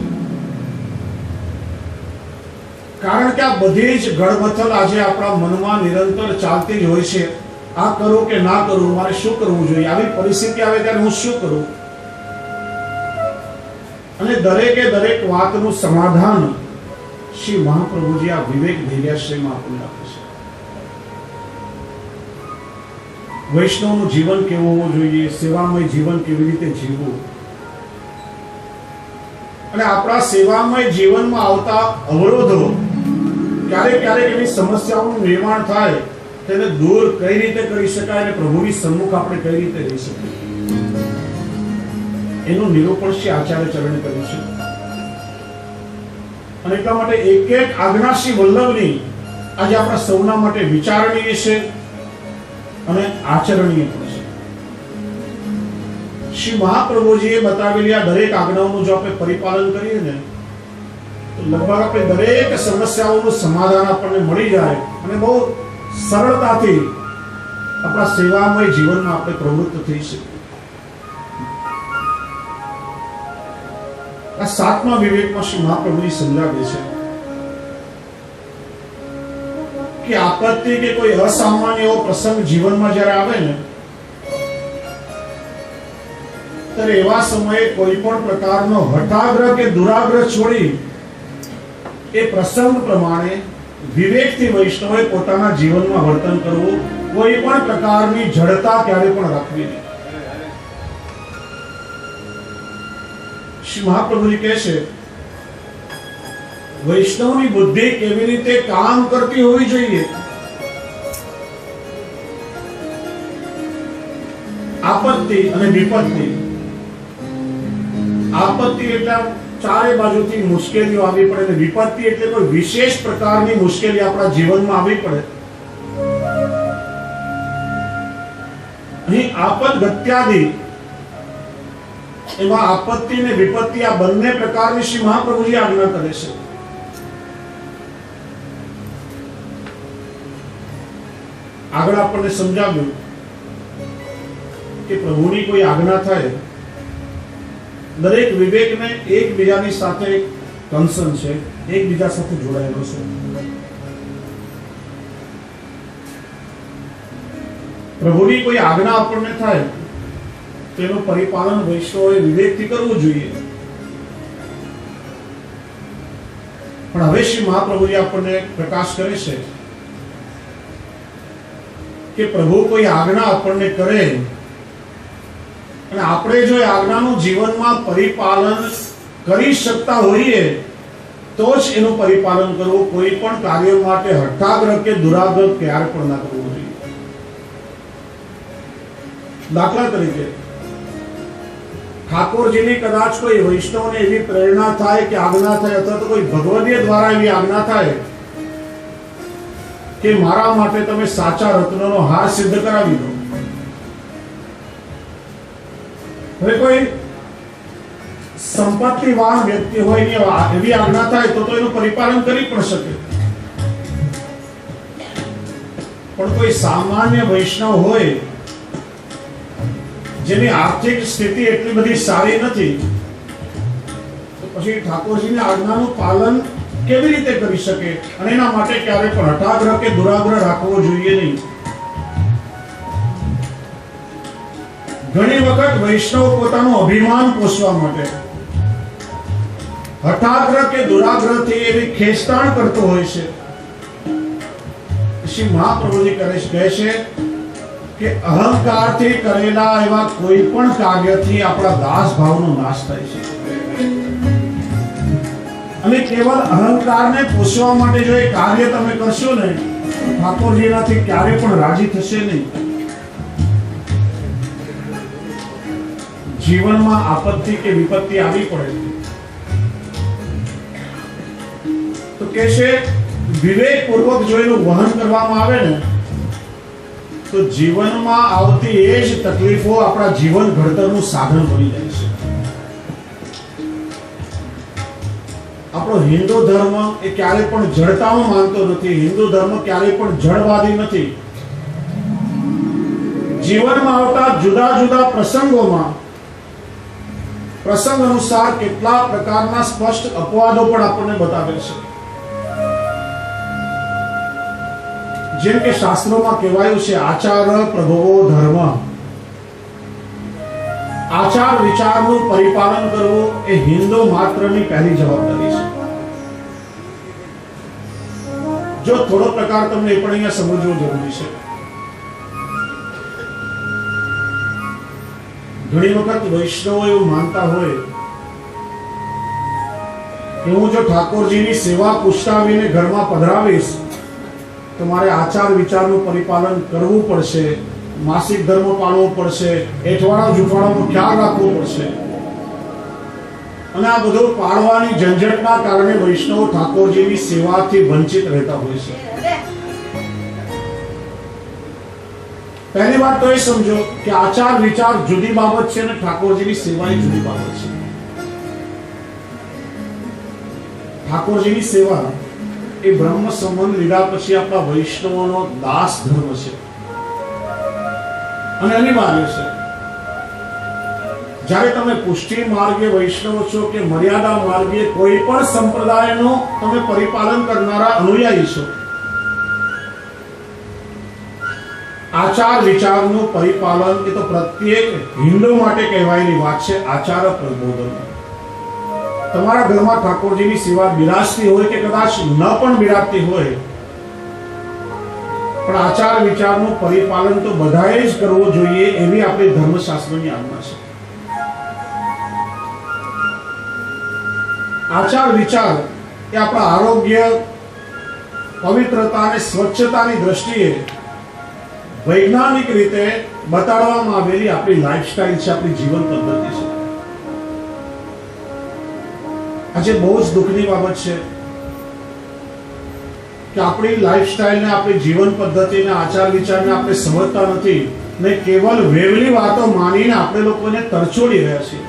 કારણ કે આ બધી જ ગળમથલ આજે આપણા મનમાં નિરંતર ચાલતી જ હોય છે. આ કરું કે ના કરું, મારે શું કરવું જોઈએ, આવી પરિસ્થિતિ આવે ત્યારે હું શું કરું. અને દરેકે દરેક વાતનું સમાધાન શ્રી મહાપ્રભુજી આ વિવેક ધૈર્યાશ્રયમાં આપણને આપે છે. વૈષ્ણવનું જીવન કેવું હોવું જોઈએ, સેવામય જીવન કેવી રીતે જીવવું, અને આપણા સેવામય જીવનમાં આવતા અવરોધો, ક્યારેક ક્યારેક એવી સમસ્યાઓનું નિર્માણ થાય, તેને દૂર કઈ રીતે કરી શકાય અને પ્રભુની સન્મુખ આપણે કઈ રીતે રહી શકીએ, એનું નિરૂપણ શ્રી આચાર્ય ચરણે કર્યું છે. અને એટલા માટે એક એક આજ્ઞા શ્રી વલ્લભની આજે આપણા સૌના માટે વિચારણીય છે અને આચરણીય પણ છે. શ્રી મહાપ્રભુજીએ બતાવેલી આ દરેક આજ્ઞાઓનું જો આપણે પરિપાલન કરીએ ને, તો લગભગ આપણે દરેક સમસ્યાઓનું સમાધાન આપણને મળી જાય અને બહુ સરળતાથી આપણા સેવામય જીવનમાં આપણે પ્રવૃત્ત થઈ શકીએ. આ 7મા વિવેકમાં શ્રી મહાપ્રભુજી સમજાવે છે કે આપત્તિ કે કોઈ અસામાન્ય એવો પ્રસંગ જીવનમાં જ્યારે આવે ને, ત્યારે એવા સમયે કોઈ પણ પ્રકારનો હઠાગ્રહ કે દુરાગ્રહ છોડી એ પ્રસંગ પ્રમાણે વિવેકથી વૈષ્ણવે પોતાના જીવનમાં વર્તન કરવું. કોઈ પણ પ્રકારની જડતા ક્યારે પણ રાખવી નહીં. શ્રી મહાપ્રભુજી કહે છે, વૈષ્ણવની બુદ્ધિ કેવી રીતે કામ કરતી હોવી જોઈએ. આપત્તિ અને વિપત્તિ. આપત્તિ એટલે ચારે બાજુથી મુશ્કેલીઓ આવી પડે, અને વિપત્તિ એટલે કોઈ વિશેષ પ્રકારની મુશ્કેલી આપણા જીવનમાં આવી પડે. અહીં આપદ ગત્યાદિ, એમાં આપત્તિ અને વિપત્તિ આ બંને પ્રકારની શ્રી મહાપ્રભુજી આજ્ઞા કરે છે. આગળ આપણને સમજાવ્યું કે પ્રભુની કોઈ આજ્ઞા થાય, દરેક વિવેકને એકબીજાની સાથે કન્સર્ન છે, એકબીજા સાથે જોડાયેલો છે. પ્રભુની કોઈ આજ્ઞા આપણને થાય તો એનું પરિપાલન વૈષ્ણવોએ વિવેકથી કરવું જોઈએ. પણ હવે શ્રી મહાપ્રભુજી આપણને પ્રકાશ કરે છે કે પ્રભુ કોઈ આજ્ઞા આપણને કરે અને આપણે જો એ આજ્ઞાનું જીવનમાં પરિપાલન કરી શકતા હોઈએ તો જ એનું પરિપાલન કરવું. કોઈ પણ કાર્ય માટે હઠાગ્રહ કે દુરાગ્રહ ક્યારે પણ ના કરવું જોઈએ. દાખલા તરીકે ઠાકોરજીની કદાચ કોઈ વૈષ્ણવને એવી પ્રેરણા થાય કે આજ્ઞા થાય, અથવા તો કોઈ ભગવદીય દ્વારા એવી આજ્ઞા થાય કે મારા માટે તમે સાચા રત્નનો હાર સિદ્ધ કરાવી દો, હવે કોઈ સંપત્તિવાન વ્યક્તિ હોય ને એવી આજ્ઞા થાય તો એનું પરિપાલન કરી પણ શકે, પણ કોઈ સામાન્ય વૈષ્ણવ હોય જેની આર્થિક સ્થિતિ એટલી બધી સારી નથી, તો પછી ઠાકોરજીની આજ્ઞાનું પાલન કેવી રીતે કરી શકે? અને એના માટે ક્યારે પણ હઠાગ્રહ કે દુરાગ્રહ રાખવો જોઈએ નહીં. ઘણી વખત વૈષ્ણવ પોતાનું અભિમાન પોષવા માટે હઠાગ્રહ કે દુરાગ્રહથી એવી ખેંચતાણ કરતો હોય છે. શ્રી મહાપ્રભુજી કહે છે કે અહંકારથી કરેલા એવા કોઈ પણ કાર્યથી આપણા દાસ ભાવનો નાશ થાય છે. અને કેવલ અહંકારને પોષવા માટે જો એ કાર્ય તમે કરશો ને, ઠાકોરજી એનાથી ક્યારે પણ રાજી થશે નહીં. જીવનમાં આપત્તિ કે વિપત્તિ આવી પડે તો કે છે વિવેકપૂર્વક જો એનું વહન કરવામાં આવે ને, તો જીવનમાં આવતી એ જ તકલીફો આપણા જીવન ઘડતરનું સાધન બની જાય છે. આપણો હિન્દુ ધર્મ એ ક્યારે પણ જડતામાં માનતો નથી. હિન્દુ ધર્મ ક્યારે પણ જડવાદી નથી. જીવનમાં આવતા જુદા જુદા પ્રસંગોમાં પ્રસંગ અનુસાર કેટલા પ્રકારના સ્પષ્ટ અપવાદો પણ આપણને બતાવે છે. જેમ કે શાસ્ત્રોમાં કહેવાયું છે, આચાર પ્રભવો ધર્મ. આચાર વિચારનું પરિપાલન કરવું એ હિન્દુ માત્રની પહેલી જવાબદારી છે. જો થોડો પ્રકાર તમને એ પણ અહીંયા સમજવો જરૂરી છે. ઘણી વખત વૈષ્ણવો એવું માનતા હોય કે હું જો ઠાકોરજીની સેવા પુષ્ટાવીને ઘરમાં પધરાવીશ તો મારે આચાર વિચારનું પરિપાલન કરવું પડશે, માસિક ધર્મ પાળવો પડશે, એઠવાડા જૂઠવાડાનો ખ્યાલ રાખવો પડશે. અને આ બધું પાળવાની ઝંઝટના કારણે વૈષ્ણવો ઠાકોરજીની સેવાથી વંચિત રહેતા હોય છે. પહેલી વાત તો એ સમજો કે આચાર વિચાર જુદી બાબત છે અને ઠાકોરજીની સેવા એ જુદી બાબત છે. ઠાકોરજીની સેવા એ બ્રહ્મ સંબંધ લીધા પછી આપણા વૈષ્ણવોનો દાસ ધર્મ છે અને અનિવાર્ય છે. જ્યારે તમે પુષ્ટિ માર્ગે વૈષ્ણવ છો કે મર્યાદા માર્ગે કોઈ પણ સંપ્રદાયનો તમે પરિપાલન કરનારા અનુયાયી છો, આચાર વિચારનું પરિપાલન એ તો પ્રત્યેક હિન્દુ માટે કહેવાયેલી વાત છે. આચાર પ્રબોધન. તમારા ઘરમાં ઠાકોરજીની સેવા બિરાજતી હોય કે કદાચ ન પણ બિરાજતી હોય, પણ આચાર વિચારનું પરિપાલન તો બધાએ જ કરવો જોઈએ એવી આપણી ધર્મશાસ્ત્રની આજ્ઞા છે. આચાર વિચાર એ આપણા આરોગ્ય, પવિત્રતા અને સ્વચ્છતાની દ્રષ્ટિએ વૈજ્ઞાનિક રીતે બતાડવામાં આવેલી આપણી લાઈફસ્ટાઈલ છે, આપણી જીવન પદ્ધતિ છે. આજે બહુ જ દુઃખની બાબત છે કે આપણી લાઈફસ્ટાઈલને, આપણી જીવન પદ્ધતિને, આચાર વિચારને આપણે સમજતા નથી ને કેવલ વેવલી વાતો માનીને આપણે લોકોને તરછોડી રહ્યા છીએ.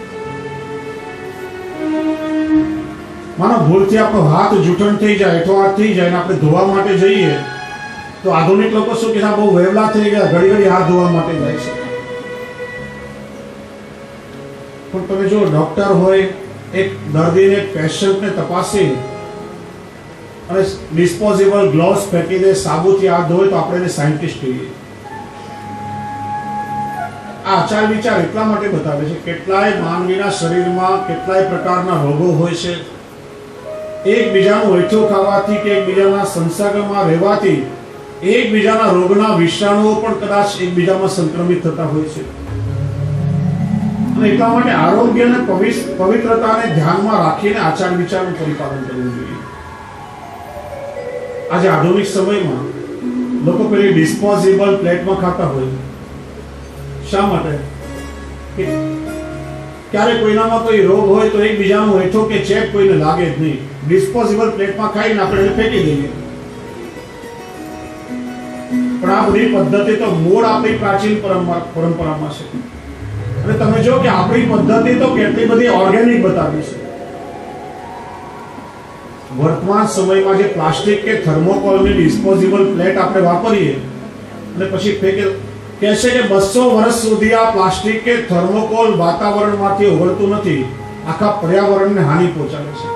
માનો ભૂલથી આપણો હાથ જૂઠણ થઈ જાય, એઠવાડ થઈ જાય ને આપણે ધોવા માટે જઈએ તો આધુનિક લોકો શું કે બહુ વેવલા થઈ ગયા, ઘડી ઘડી હાથ ધોવા માટે જાય છે. પણ તમે જો ડોક્ટર હોય, એક દર્દીને, એક પેશન્ટને તપાસી અને ડિસ્પોઝેબલ ગ્લોવ્સ ફેંકી દે, સાબુથી હાથ ધોય તો આપણે એને સાયન્ટિસ્ટ કહીએ. આ આચાર વિચાર એટલા માટે બતાવે છે કેટલાય માનવીના શરીરમાં કેટલાય પ્રકારના રોગો હોય છે. એકબીજાનું હેઠું ખાવાથી કે એકબીજાના સંસર્ગમાં રહેવાથી એકબીજાના રોગના વિષાણુઓ પણ કદાચ એકબીજામાં સંક્રમિત થતા હોય છે. અને એટલા માટે આરોગ્ય અને પવિત્રતાને ધ્યાનમાં રાખીને આચાર વિચારનું પરિપાલન કરવું જોઈએ. આજે આધુનિક સમયમાં લોકો પેલી ડિસ્પોઝેબલ પ્લેટમાં ખાતા હોય. શા માટે? ક્યારે કોઈનામાં કોઈ રોગ હોય તો એકબીજાનું હેઠો કે ચેપ કોઈને લાગે જ નહીં. ડિસ્પોઝેબલ પ્લેટમાં ખાઈને આપણે એને ફેંકી દઈએ. પણ આ બધી પદ્ધતિ તો મૂળ આપણી પ્રાચીન પરંપરામાં છે. અને તમે જો કે આપણી પદ્ધતિ તો કેટલી બધી ઓર્ગેનિક બતાવી છે. વર્તમાન સમયમાં જે પ્લાસ્ટિક કે થર્મોકોલની ડિસ્પોઝેબલ પ્લેટ આપણે વાપરીએ અને પછી ફેંકે, કહેશે કે 200 વર્ષ સુધી આ પ્લાસ્ટિક કે થર્મોકોલ વાતાવરણમાંથી ઓગળતું નથી, આખા પર્યાવરણને હાનિ પહોંચાડે છે.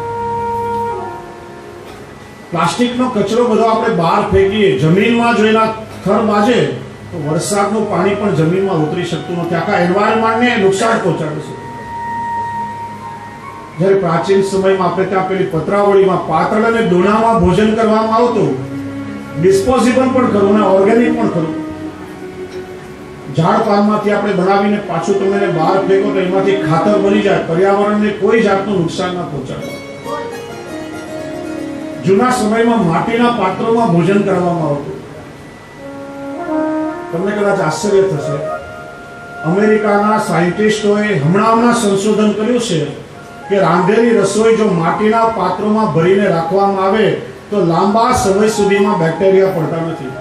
પ્લાસ્ટિકનો કચરો બધો આપણે બહાર ફેંકીએ, જમીનમાં જો એના થર બાજે તો વરસાદનું પાણી પણ જમીનમાં ઉતરી શકતું નથી, આખા એન્વાયરમેન્ટને નુકસાન પહોંચાડે છે. જ્યારે પ્રાચીન સમયમાં આપણે ત્યાં પેલી પતરાવળીમાં પાતળ અને દોણામાં ભોજન કરવામાં આવતું, ડિસ્પોઝેબલ પણ ખરું અને ઓર્ગેનિક પણ ખરું. ઝાડ પાનમાંથી આપણે બનાવીને પાછું તમે એને બહાર ફેંકો તો એમાંથી ખાતર બની જાય, પર્યાવરણને કોઈ જાતનું નુકસાન ના પહોંચાડે. જૂના સમયમાં માટીના પાત્રોમાં ભોજન કરવામાં આવતું. તમને કદાચ આશ્ચર્ય થશે, અમેરિકાના સાયન્ટિસ્ટોએ હમણાં સંશોધન કર્યું છે કે રાંધેલી રસોઈ જો માટીના પાત્રોમાં ભરીને રાખવામાં આવે તો લાંબા સમય સુધીમાં બેક્ટેરિયા પડતા નથી.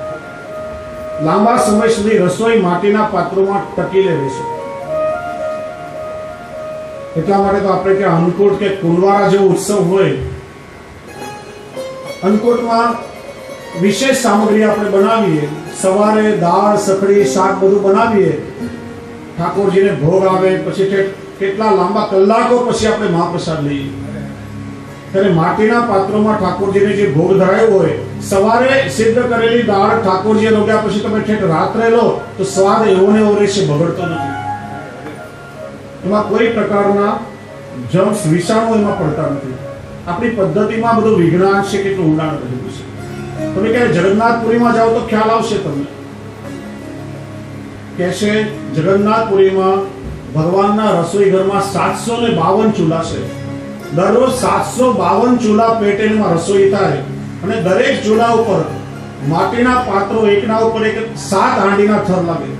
લાંબા સમય સુધી રસોઈ માટીના પાત્રોમાં ટકી રહે છે. એટલા માટે તો આપણે ત્યાં અન્નકૂટ કે કુંવારા જેવો ઉત્સવ હોય, અન્નકૂટમાં વિશેષ સામગ્રી આપણે બનાવીએ, સવારે દાળ, સખડી, શાક બધું બનાવીએ, ઠાકોરજીને ભોગ આવે, પછી કેટલા લાંબા કલાકો પછી આપણે મહાપ્રસાદ લઈએ. ત્યારે માટીના પાત્રોમાં ઠાકોરજીને જે ભોગ ધરાયો હોય, સવારે સિદ્ધ કરેલી દાળ ઠાકોરજીએ રોગ્યા પછી તમે ઠેઠ રાત્રે લો તો સ્વાદ એવો ને એવો રહેશે, બગડતો નથી. એમાં કોઈ પ્રકારના જમ્સ, વિષાણુ એમાં પડતા નથી. આપણી પદ્ધતિમાં બધું વિજ્ઞાન છે, કેટલું ઊંડાણ રહેલું છે. તમે ક્યારે જગન્નાથપુરીમાં જાઓ તો ખ્યાલ આવશે તમને, કે છે જગન્નાથપુરીમાં ભગવાનના રસોઈ ઘરમાં 752 ચૂલા છે. દરરોજ 752 ચૂલા પેટેલમાં રસોઈ થાય અને દરેક ચૂલા ઉપર માટીના પાત્રો એકના ઉપર એક 7 હાંડીના થર લાગે.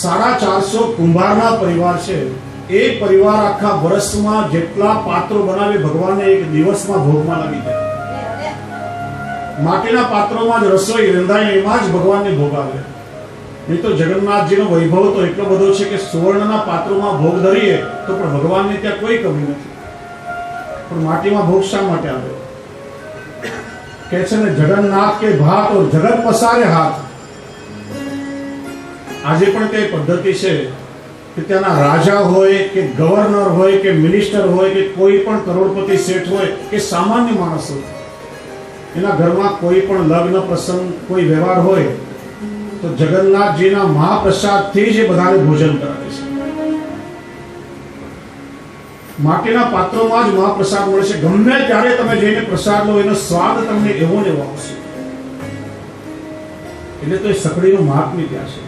450 કુંભારના પરિવાર છે. એક પરિવાર આખા વર્ષમાં જેટલા પાત્રો બનાવે ભગવાનને એક દિવસમાં ભોગમાં લાગી જાય. માટીના પાત્રોમાં જ રસોઈ રંધાય, એમાં જ ભગવાનને ભોગ આવે. નહીં તો જગન્નાથજીનો વૈભવ તો એટલો બધો છે કે સુવર્ણના પાત્રોમાં ભોગ ધરીએ તો પણ ભગવાનને ત્યાં કોઈ કમી નથી. પણ માટીમાં ભોગ શા માટે આવે? કે છે ને, જગન્નાથ કે ભાત ઓર જગત પસારે હાથ. આજે પણ તે પદ્ધતિ છે કે ત્યાંના રાજા હોય કે ગવર્નર હોય કે મિનિસ્ટર હોય કે કોઈ પણ કરોડપતિ શેઠ હોય કે સામાન્ય માણસ હોય, એના ઘરમાં કોઈ પણ લગ્ન પ્રસંગ, કોઈ વ્યવહાર હોય તો જગન્નાથજીના મહાપ્રસાદથી જ બધાને ભોજન કરાવે છે. માટીના પાત્રોમાં જ મહાપ્રસાદ મળે છે. ગમે ત્યારે તમે જઈને પ્રસાદ લો, એનો સ્વાદ તમને એવો ને એવો આવશે. એટલે તો એ સકડીનું મહાત્મ્ય ત્યાં છે.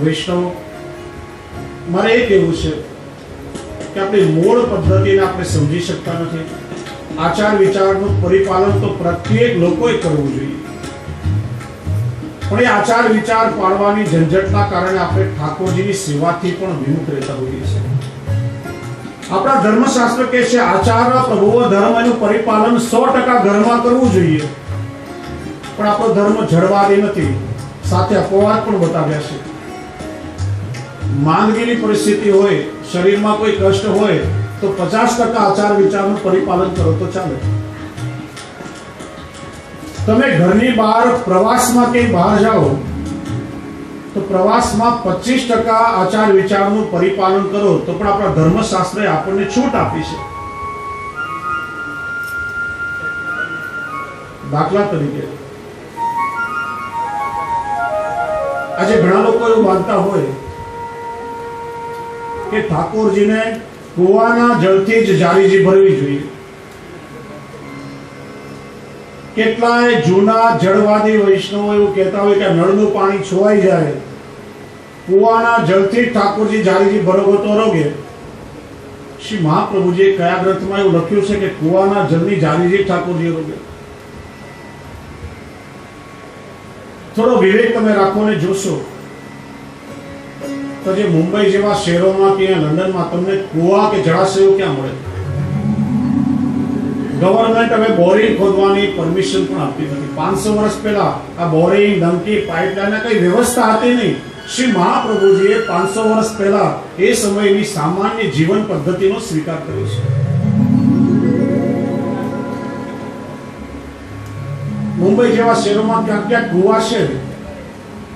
વૈષ્ણવ, મારે એ કહેવું છે કે આપણી મૂળ પદ્ધતિને આપણે સમજી શકતા નથી. આચાર વિચારનું પરિપાલન તો પ્રત્યેક લોકોએ કરવું જોઈએ, પણ એ આચાર વિચાર પાળવાની ઝંઝટના કારણે આપણે ઠાકોરજીની સેવાથી પણ વિમુખ રહેતા હોઈએ છીએ. આપણા ધર્મશાસ્ત્ર કહે છે આચાર પ્રભુઓ ધર્મ, એનું પરિપાલન 100% ઘરમાં કરવું જોઈએ. પણ આપણો ધર્મ જડવાદી નથી, સાથે અપવાદ પણ બતાવ્યા છે. માંદગીની પરિસ્થિતિ હોય, શરીરમાં કોઈ કષ્ટ હોય તો 50% આચાર વિચારનું પરિપાલન કરો તો ચાલે. તમે ઘરની બહાર પ્રવાસમાં કે બહાર જાઓ તો પ્રવાસમાં 25% આચાર વિચારનું પરિપાલન કરો તો પણ આપણા ધર્મશાસ્ત્રે આપણને છૂટ આપી છે. દાખલા તરીકે, આજે ઘણા લોકો એવું માનતા હોય કે ઠાકોરજીને કુવાના જળથી જ જારીજી ભરવી જોઈએ. કેટલાય જૂના જળવાદી વૈષ્ણવો એવું કહેતા હોય કે નળનું પાણી છોવાઈ જાય, કુવાના જળથી ઠાકોરજી જારીજી ભરોગો તો રોગે. શ્રી મહાપ્રભુજીએ કયા ગ્રંથમાં એવું લખ્યું છે કે કુવાના જળની જારીજી ઠાકોરજી રોગે? થોડો વિવેક તમે રાખો ને જોશો તો જે મુંબઈ જેવા શહેરોમાં કે લંડનમાં તમને કુવા કે જળાશયો ક્યાં મળે? ગવર્મેન્ટ હવે બોરિંગ ખોદવાની પરમિશન પણ આપતી નથી. 500 વર્ષ પહેલા આ બોરિંગ, ડંકી, પાઇપલાઇન કઈ વ્યવસ્થા હતી નહીં. શ્રી મહાપ્રભુજીએ 500 વર્ષ પહેલા એ સમયની સામાન્ય જીવન પદ્ધતિનો સ્વીકાર કર્યો છે. મુંબઈ જેવા શહેરોમાં ક્યાંક ક્યાંક કુવા છે,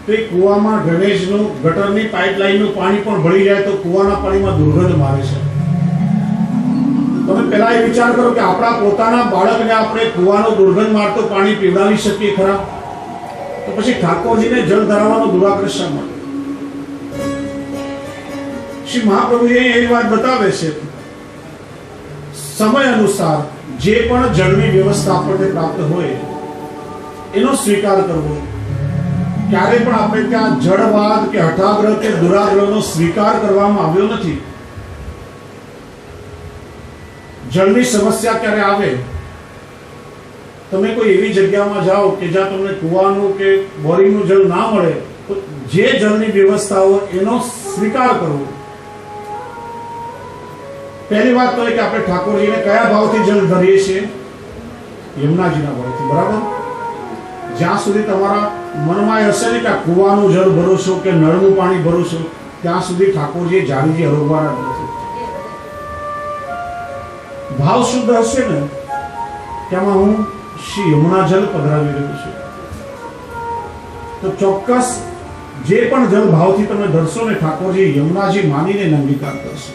તો એ કુવામાં ડ્રેનેજનું, ગટરની પાઇપલાઇનનું પાણી પણ ભળી જાય તો કુવાના પાણીમાં દુર્ગંધ મારે છે. તમે પહેલા એ વિચાર કરો કે આપણા પોતાના બાળકને આપણે કુવાનું દુર્ગંધ મારતું પાણી પીવડાવી શકીએ ખરા? તો પછી ઠાકોરજીને જળ ધરાવવાનો દુરાગ્રહ શા માટે? શ્રી મહાપ્રભુએ એ વાત બતાવે છે, સમય અનુસાર જે પણ જળની વ્યવસ્થા આપણને પ્રાપ્ત હોય એનો સ્વીકાર કરવો. ક્યારે પણ આપણે ત્યાં જળવાદ કે હઠાગ્રહ કે દુરાગ્રહનો સ્વીકાર કરવામાં આવ્યો નથી. જળની સમસ્યા ક્યારે આવે, તમે કોઈ એવી જગ્યામાં જાઓ કે જ્યાં તમને કુવાનું કે બોરિંગનું જળ ના મળે, તો જે જળની વ્યવસ્થા હોય એનો સ્વીકાર કરવો. પહેલી વાત તો એ કે આપણે ઠાકોરજીને કયા ભાવથી જળ ધરીએ છીએ? યમુનાજીના ભાવથી. બરાબર? જ્યાં સુધી તમારા મનમાં હશે ને કે આ કુવાનું જળ ભરો છો કે નળનું પાણી ભરો છો, ત્યાં સુધી ઠાકોરજી જાળીજી હરોગવાના નથી. ભાવ શુદ્ધ હશે ને કે આમાં હું શ્રી યમુના જળ પધરાવી રહ્યો છું, તો ચોક્કસ જે પણ જળ ભાવથી તમે ધરશો ને, ઠાકોરજી યમુનાજી માનીને અંગીકાર કરશે.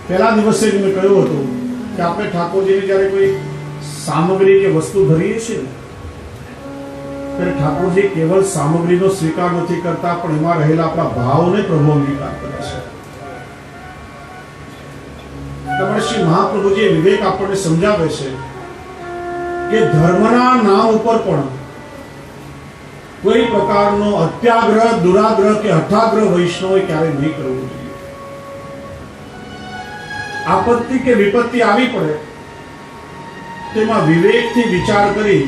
પહેલા દિવસે જ મેં કહ્યું હતું કે આપણે ઠાકોરજીને જ્યારે કોઈ સામગ્રી કે વસ્તુ ધરીએ છીએ ને, ત્યારે ઠાકોરજી કેવળ સામગ્રીનો સ્વીકાર નથી કરતા, પણ એમાં રહેલા આપણા ભાવને પ્રભુ અંગીકાર કરે છે. તમારે શ્રી મહાપ્રભુજી વિવેક આપણને સમજાવે છે કે ધર્મના નામ ઉપર પણ કોઈ પ્રકારનો અત્યાગ્રહ, દુરાગ્રહ કે હઠાગ્રહ વૈષ્ણવે ક્યારે નહીં કરવું જોઈએ. આપત્તિ કે વિપત્તિ આવી પડે તેમાં વિવેકથી વિચાર કરી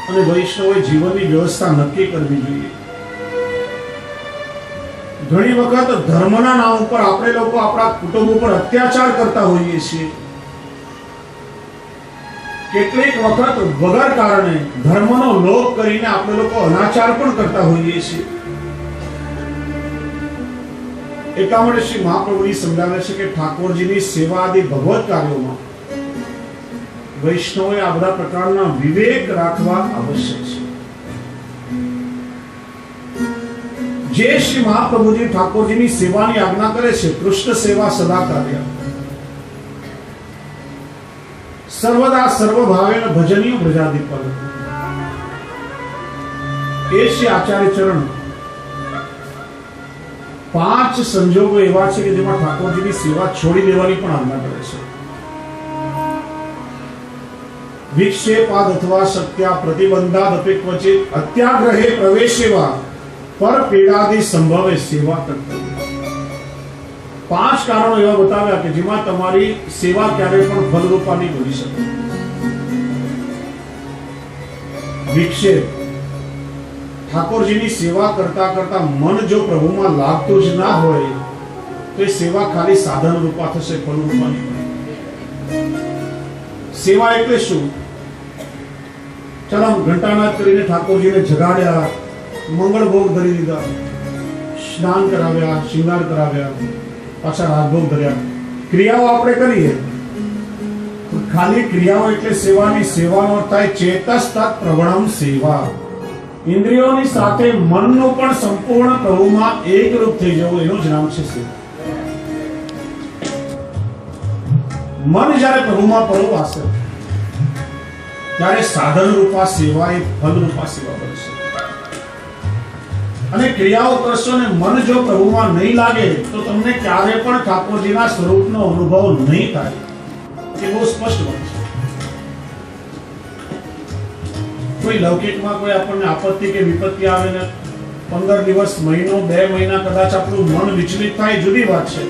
અને વૈષ્ણવે જીવનની વ્યવસ્થા નક્કી કરવી જોઈએ. ઘણી વખત ધર્મના નામ ઉપર આપણે લોકો આપણા કુટુંબ ઉપર અત્યાચાર કરતા હોઈએ છીએ. કેટલીક વખત વગર કારણે ધર્મનો લોપ કરીને આપણે લોકો અનાચાર પણ કરતા હોઈએ છીએ. એટલા માટે શ્રી મહાપ્રભુજી સમજાવે છે કે ઠાકોરજીની સેવા આદિ ભગવત કાર્યોમાં વૈષ્ણવે આ બધા પ્રકારના વિવેક રાખવા આવશ્યક છે. જે શ્રી મહાપ્રભુજી ઠાકોરજીની સેવાની આજ્ઞા કરે છે, કૃષ્ણ સેવા સદા કાર્ય, સર્વદા સર્વભાવેન ભજનીય પ્રજાધિપતિ, એ શ્રી આચાર્ય ચરણ 5 સંજોગો એવા છે કે જેમાં ઠાકોરજીની સેવા છોડી દેવાની પણ આજ્ઞા કરે છે. વિક્ષેપાદ અથવા શક્ત્યા પ્રતિબંધાદ અપી ક્વચિત અત્યાગ્રહે પ્રવેશેવા પર પીડાદી સંભવે સેવા કર્તવ્ય. 5 કારણો એવા બતાવ્યા કે જેમાં તમારી સેવા ક્યારેય પણ ફલરૂપા નહીં બની શકે. વિક્ષેપ, ઠાકોરજીની સેવા કરતા કરતા મન જો પ્રભુમાં લાગતું જ ના હોય તો એ સેવા ખાલી સાધન રૂપા થશે, ફલરૂપા નહીં. સેવા એટલે શું? ચાલો ઘંટાનાદ કરીને ઠાકોરજીને જગાડ્યા, મંગળ ભોગ ધરી દીધા, સ્નાન કરાવ્યા, શૃંગાર કરાવ્યા, પાછા રાજભોગ ધર્યા, ક્રિયાઓ આપણે કરીએ. ખાલી ક્રિયાઓ એટલે સેવાની. સેવાનો અર્થ થાય ચેતસ્તત પ્રવણમ સેવા. ઇન્દ્રિયોની સાથે મનનું પણ સંપૂર્ણ પ્રભુમાં એકરૂપ થઈ જવું, એનું જ નામ છે સેવા. મન જ્યારે પ્રભુમાં પરવાશે ત્યારે સાધન રૂપા સેવા એ ફલ રૂપા સેવા બનશે. અને ક્રિયાઓ કરશો ને મન જો પ્રભુમાં નહીં લાગે તો તમને ક્યારે પણ ઠાકોરજીના સ્વરૂપનો અનુભવ નહીં થાય. એ બહુ સ્પષ્ટ વાત છે. કોઈ લૌકિકમાં કોઈ આપણને આપત્તિ કે વિપત્તિ આવે ને 15 દિવસ, મહિનો, 2 મહિના કદાચ આપણું મન વિચલિત થાય, જુદી વાત છે.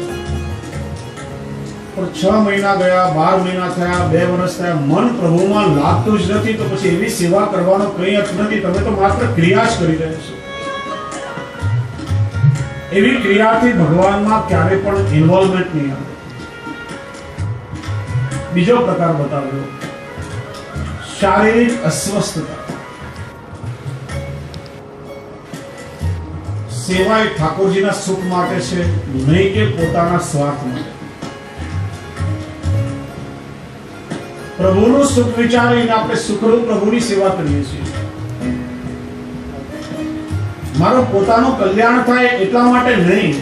પણ 6 મહિના ગયા, 12 મહિના થયા, 2 વર્ષ થયા, મન પ્રભુમાં લાગતું જ નથી, તો પછી એવી સેવા કરવાનો કંઈ અર્થ નથી. તમે તો માત્ર ક્રિયા જ કરી રહ્યા છો. એવી ક્રિયાથી ભગવાનમાં ક્યારે પણ ઇન્વોલ્વમેન્ટ નહીં આવે. બીજો પ્રકાર બતાવ્યો, શારીરિક અસ્વસ્થતા. સેવા એ ઠાકોરજીના સુખ માટે છે, નહીં કે પોતાના સ્વાર્થ માટે. પ્રભુનું સુખ વિચારીને આપણે સુખરૂપ પ્રભુની સેવા કરીએ છીએ. મારું પોતાનું કલ્યાણ થાય એટલા માટે નહીં.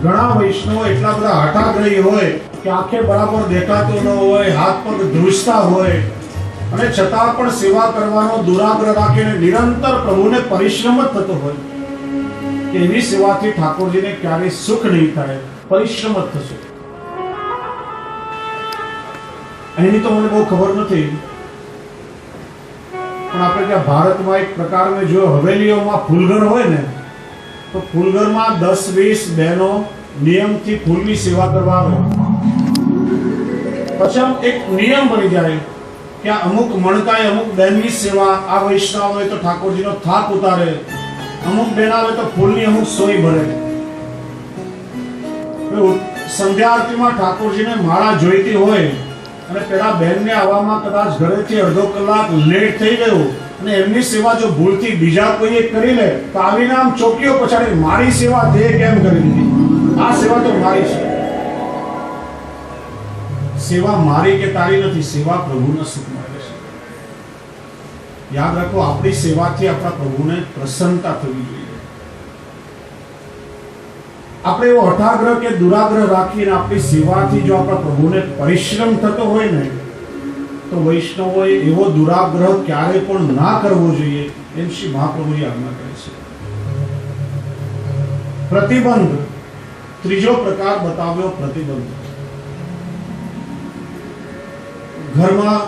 ઘણા વૈષ્ણવો એટલા બધા હઠાગ્રહી હોય કે આંખે બરાબર દેખાતું ન હોય, હાથ પગ ધ્રુજતા હોય, અને છતાં પણ સેવા કરવાનો દુરાગ્રહ રાખીને નિરંતર પ્રભુને પરિશ્રમ જ થતો હોય. એવી સેવાથી ઠાકોરજીને ક્યારેય સુખ નહીં થાય, પરિશ્રમ જ થશે. એની તો મને બહુ ખબર નથી, પણ આપણે ત્યાં ભારતમાં એક પ્રકાર મેં જોયો, હવેલીઓમાં ફૂલઘર હોય ને, તો ફૂલઘરમાં 10-20 બહેનો નિયમથી ફૂલની સેવા કરવા આવે. પછી એક નિયમ બની જાય કે અમુક મણકાય અમુક બહેનની સેવા, આ વૈષ્ણવ હોય તો ઠાકોરજીનો થાક ઉતારે, અમુક બહેન આવે તો ફૂલની અમુક સોય ભરે. સંધ્યા આરતીમાં ઠાકોરજીને માળા જોઈતી હોય અને પેલા બહેનને આવવામાં કદાચ ઘરેથી અડધો કલાક લેટ થઈ ગયો અને એમની સેવા જો ભૂલથી બીજા કોઈએ કરી લે તો આવીને આમ ચોકીઓ પછાડી, મારી સેવા તે કેમ કરી દીધી, આ સેવા તો મારી છે. સેવા મારી કે તારી નથી, સેવા પ્રભુના સુખ માટે છે. યાદ રાખો, આપણી સેવાથી આપણા પ્રભુને પ્રસન્નતા થવી જોઈએ. આપણે એવો હઠાગ્રહ કે દુરાગ્રહ રાખીને આપણી સેવાથી જો આપણા પ્રભુને પરિશ્રમ થતો હોય ને, તો વૈષ્ણવોએ એવો દુરાગ્રહ ક્યારે પણ ના કરવો જોઈએ, એમ શ્રી મહાપ્રભુજી આજ્ઞા કરે છે. પ્રતિબંધ, ત્રીજો પ્રકાર બતાવ્યો પ્રતિબંધ. ઘરમાં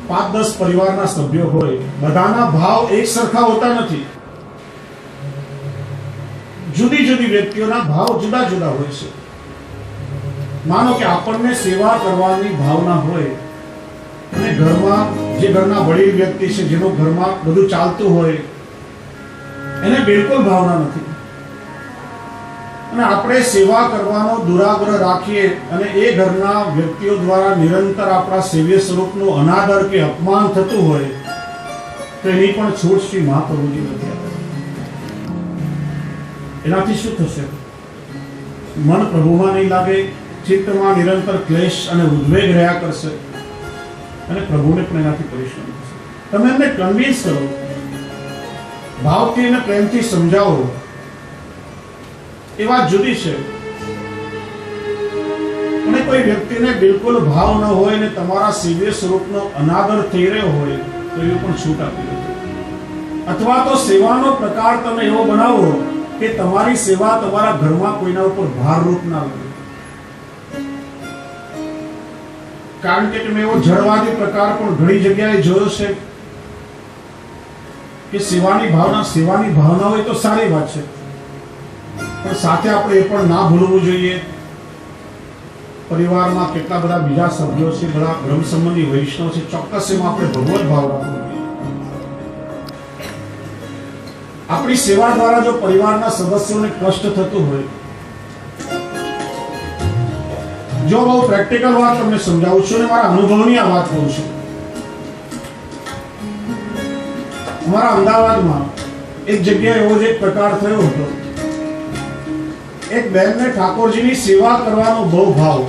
5-10 પરિવારના સભ્યો હોય, બધાના ભાવ એક સરખા હોતા નથી. જુદી જુદી વ્યક્તિઓના ભાવ જુદા જુદા હોય છે. માનો કે આપણને સેવા કરવાની ભાવના હોય અને ઘરમાં જે ઘરના વડીલ વ્યક્તિ છે, જેનું ઘરમાં બધું ચાલતું હોય, એને બિલકુલ ભાવના નથી, અને આપણે સેવા કરવાનો દુરાગ્રહ રાખીએ અને એ ઘરના વ્યક્તિઓ દ્વારા નિરંતર આપણા સેવ્ય સ્વરૂપનું અનાદર કે અપમાન થતું હોય, તો એની પણ છૂટ શ્રી મહાપ્રભુજી નથી આપતા. એનાથી શું થશે? મન પ્રભુમાં નહીં લાગે, ચિત્તમાં નિરંતર ક્લેશ અને ઉદ્વેગ રહ્યા કરશે, અને પ્રભુને પણ એનાથી પરિશ્રમ થશે. તમે એમને કન્વિન્સ કરો, ભાવથી અને પ્રેમથી સમજાવો. એ વાત જુદી છે, અને કોઈ વ્યક્તિને બિલકુલ ભાવ ન હોય ને તમારા સેવ્ય સ્વરૂપનો અનાદર થઈ રહ્યો હોય તો એ પણ છૂટ આપી દો. અથવા તો સેવાનો પ્રકાર તમે એવો બનાવો કે તમારી સેવા તમારા ઘરમાં કોઈના ઉપર ભારરૂપ ના લાગે. કારણ કે તમે એવો જળવાદી પ્રકાર પણ ઘણી જગ્યાએ જોયો છે કે સેવાની ભાવના હોય તો સારી વાત છે, પણ સાથે આપણે એ પણ ના ભૂલવું જોઈએ, પરિવારમાં કેટલા બધા બીજા સભ્યો છે, બધા બ્રહ્મ સંબંધી વૈષ્ણવ છે, ચોક્કસ એમાં આપણે ભગવત ભાવ રાખવો જોઈએ. આપણી સેવા દ્વારા જો પરિવારના સદસ્યોને કષ્ટ થતું હોય, જો બહુ પ્રેક્ટિકલ વાત તમને સમજાવું છું ને મારા અનુભવની આ વાત કહું છું. અમારા અમદાવાદમાં એક જગ્યાએ એવો જ એક પ્રકાર થયો હતો. એક બહેનને ઠાકોરજીની સેવા કરવાનો બહુ ભાવ.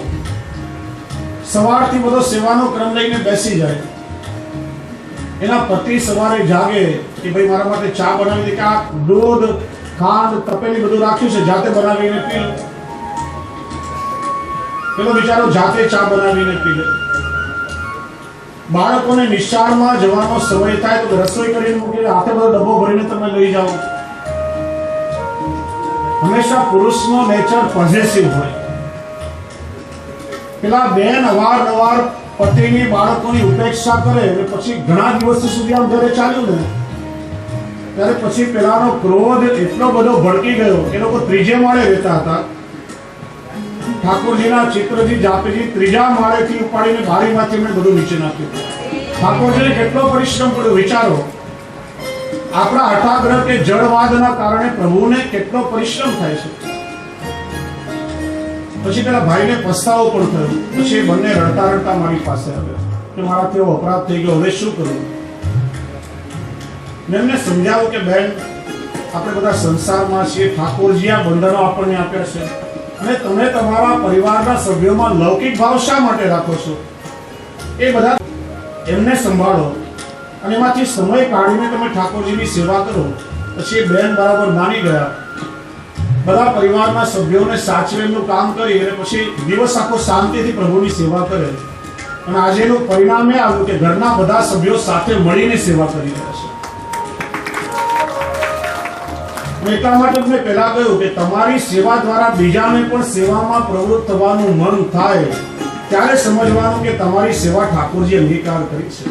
સવારથી બધો સેવાનો ક્રમ લઈને બેસી જાય. એના પતિ સવારે જાગે કે ભાઈ મારા માટે ચા બનાવી દે, કે આ દૂધ ખાંડ તપેલી બધું રાખ્યું છે, જાતે બનાવીને પી લો. પેલો બિચારો જાતે ચા બનાવીને પી લે. બાળકોને નિશાળમાં જવાનો સમય થાય તો રસોઈ કરીને મૂકી, હાથે બધો ડબ્બો ભરીને તમે લઈ જાઓ. હંમેશા પુરુષનો નેચર પોઝેસિવ હોય. પેલા બેન અવારનવાર પતિની બાળકોની ઉપેક્ષા કરે અને પછી ઘણા દિવસો સુધી આમ ઘરે ચાલ્યું ને, ત્યારે પછી પેલાનો ક્રોધ એટલો બધો ભડકી ગયો. એ લોકો 3જે માળે રહેતા હતા. ઠાકોરજીના ચિત્રજી જાપેજી 3જા માળેથી ઉપાડીને બારીમાંથી એમણે બધું નીચે નાખ્યું. ઠાકોરજીને કેટલો પરિશ્રમ પડ્યો વિચારો. આપણા હઠાગ્રહ કે જળવાદના કારણે પ્રભુને કેટલો પરિશ્રમ થાય છે. પછી પેલા ભાઈને પસ્તાવો પણ થયો. પછી એ બંને રડતા રડતા મારી પાસે આવ્યા કે મારાથી એવો અપરાધ થઈ ગયો, હવે શું કરું? મેં એમને સમજાવ્યું કે બેન, આપણે બધા સંસારમાં છીએ, ઠાકોરજી આ બંધનો આપણને આપ્યા છે અને તમે તમારા પરિવારના સભ્યોમાં લૌકિક ભાવ શા માટે રાખો છો? એ બધા એમને સંભાળો અને એમાંથી સમય કાઢીને તમે ઠાકોરજીની સેવા કરો. પછી એ બેન બરાબર માની ગયા. બધા પરિવારના સભ્યોને સાચવે એમનું કામ કરી અને પછી દિવસ આખો શાંતિથી પ્રભુની સેવા કરે. અને આજે એનું પરિણામ એ આવ્યું કે ઘરના બધા સભ્યો સાથે મળીને સેવા કરી રહ્યા છે. એટલા માટે મેં પહેલા કહ્યું કે તમારી સેવા દ્વારા બીજાને પણ સેવામાં પ્રવૃત્ત થવાનું મન થાય ત્યારે સમજવાનું કે તમારી સેવા ઠાકોરજી અંગીકાર કરી છે.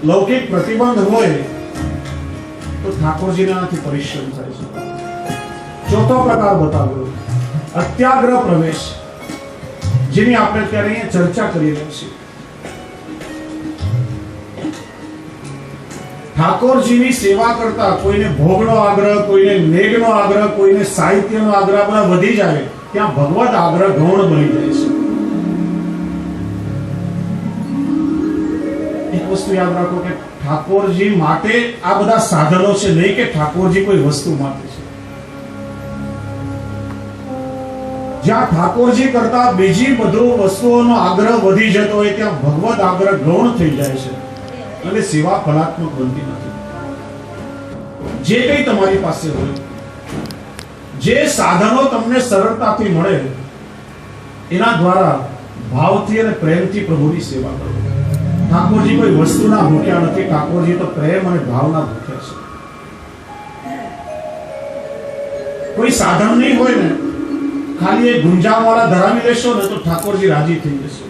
લૌકિક પ્રતિબંધ હોય તો ઠાકોરજીને આનાથી પરિશ્રમ થાય છે. ચોથો પ્રકાર બતાવ્યો, અત્યાગ્રહ પ્રવેશ, જેની આપણે અત્યારે અહીંયા ચર્ચા કરી રહ્યા છીએ. ઠાકોરજીની સેવા કરતા કોઈને ભોગનો આગ્રહ, કોઈને મેઘનો આગ્રહ, કોઈને સાહિત્યનો આગ્રહ બધા વધી જાય ત્યાં ભગવત આગ્રહ ગૌણ બની જાય છે. એક વસ્તુ યાદ રાખો કે ઠાકોરજી માટે આ બધા સાધનો છે, નહીં કે ઠાકોરજી કોઈ વસ્તુ માટે છે. જ્યાં ઠાકોરજી કરતા બીજી બધું વસ્તુઓનો આગ્રહ વધી જતો હોય ત્યાં ભગવત આગ્રહ ગૌણ થઈ જાય છે અને સેવા ફલાત્મક બનતી નથી. જે કંઈ તમારી પાસે હોય, જે સાધનો તમને સરળતાથી મળે, એના દ્વારા ભાવથી અને પ્રેમથી પ્રભુની સેવા કરો. ઠાકોરજી કોઈ વસ્તુના ભૂખ્યા નથી, ઠાકોરજી તો પ્રેમ અને ભાવના ભૂખ્યા છે. કોઈ સાધન નહીં હોય ને, ખાલી એક ગુંજાવાળા ધરાવી લેશો ને તો ઠાકોરજી રાજી થઈ જશે.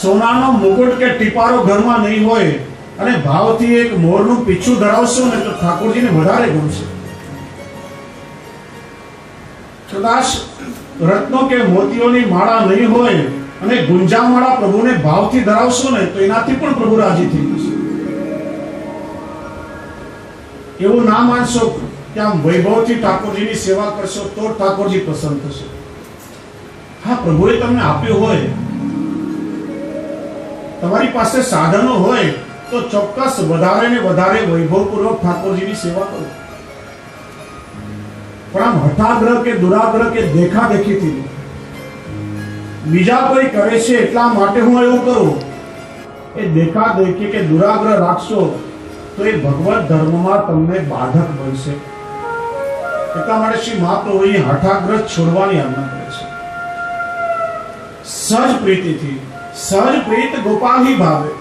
સોનાનો મુકુટ કે ટીપારો ઘરમાં નહીં હોય અને ભાવથી એક મોરનું પીછું ધરાવશો ને તો ઠાકોરજીને વધારે ગમશે. કદાચ રત્નો કે મોતીઓની માળા નહીં હોય અને ગુંજામાળા પ્રભુને ભાવથી ધરાવશો ને તો એનાથી પણ પ્રભુ રાજી થઈ જશે. એવું ના માનશો કે આમ વૈભવથી ઠાકોરજીની સેવા કરશો તો ઠાકોરજી પસંદ થશે. હા, પ્રભુએ તમને આપ્યું હોય, તમારી પાસે સાધનો હોય તો ચોક્કસ વધારે ને વધારે વૈભવપૂર્વક ઠાકોરજીની સેવા કરો. પણ આમ હઠાગ્રહ કે દુરાગ્રહ કે દેખાદેખીથી બીજા કોઈ કરે છે એટલા માટે હું એવું કરું, એ દેખાદેખી કે દુરાગ્રહ રાખશો તો એ ભગવત ધર્મમાં તમને બાધક બનશે. એટલા માટે શ્રી મહાપ્રભુ અહીં હઠાગ્રહ છોડવાની આજ્ઞા કરે છે. સહજ પ્રીતિથી, સહજ પ્રીત ગોપાલી ભાવે.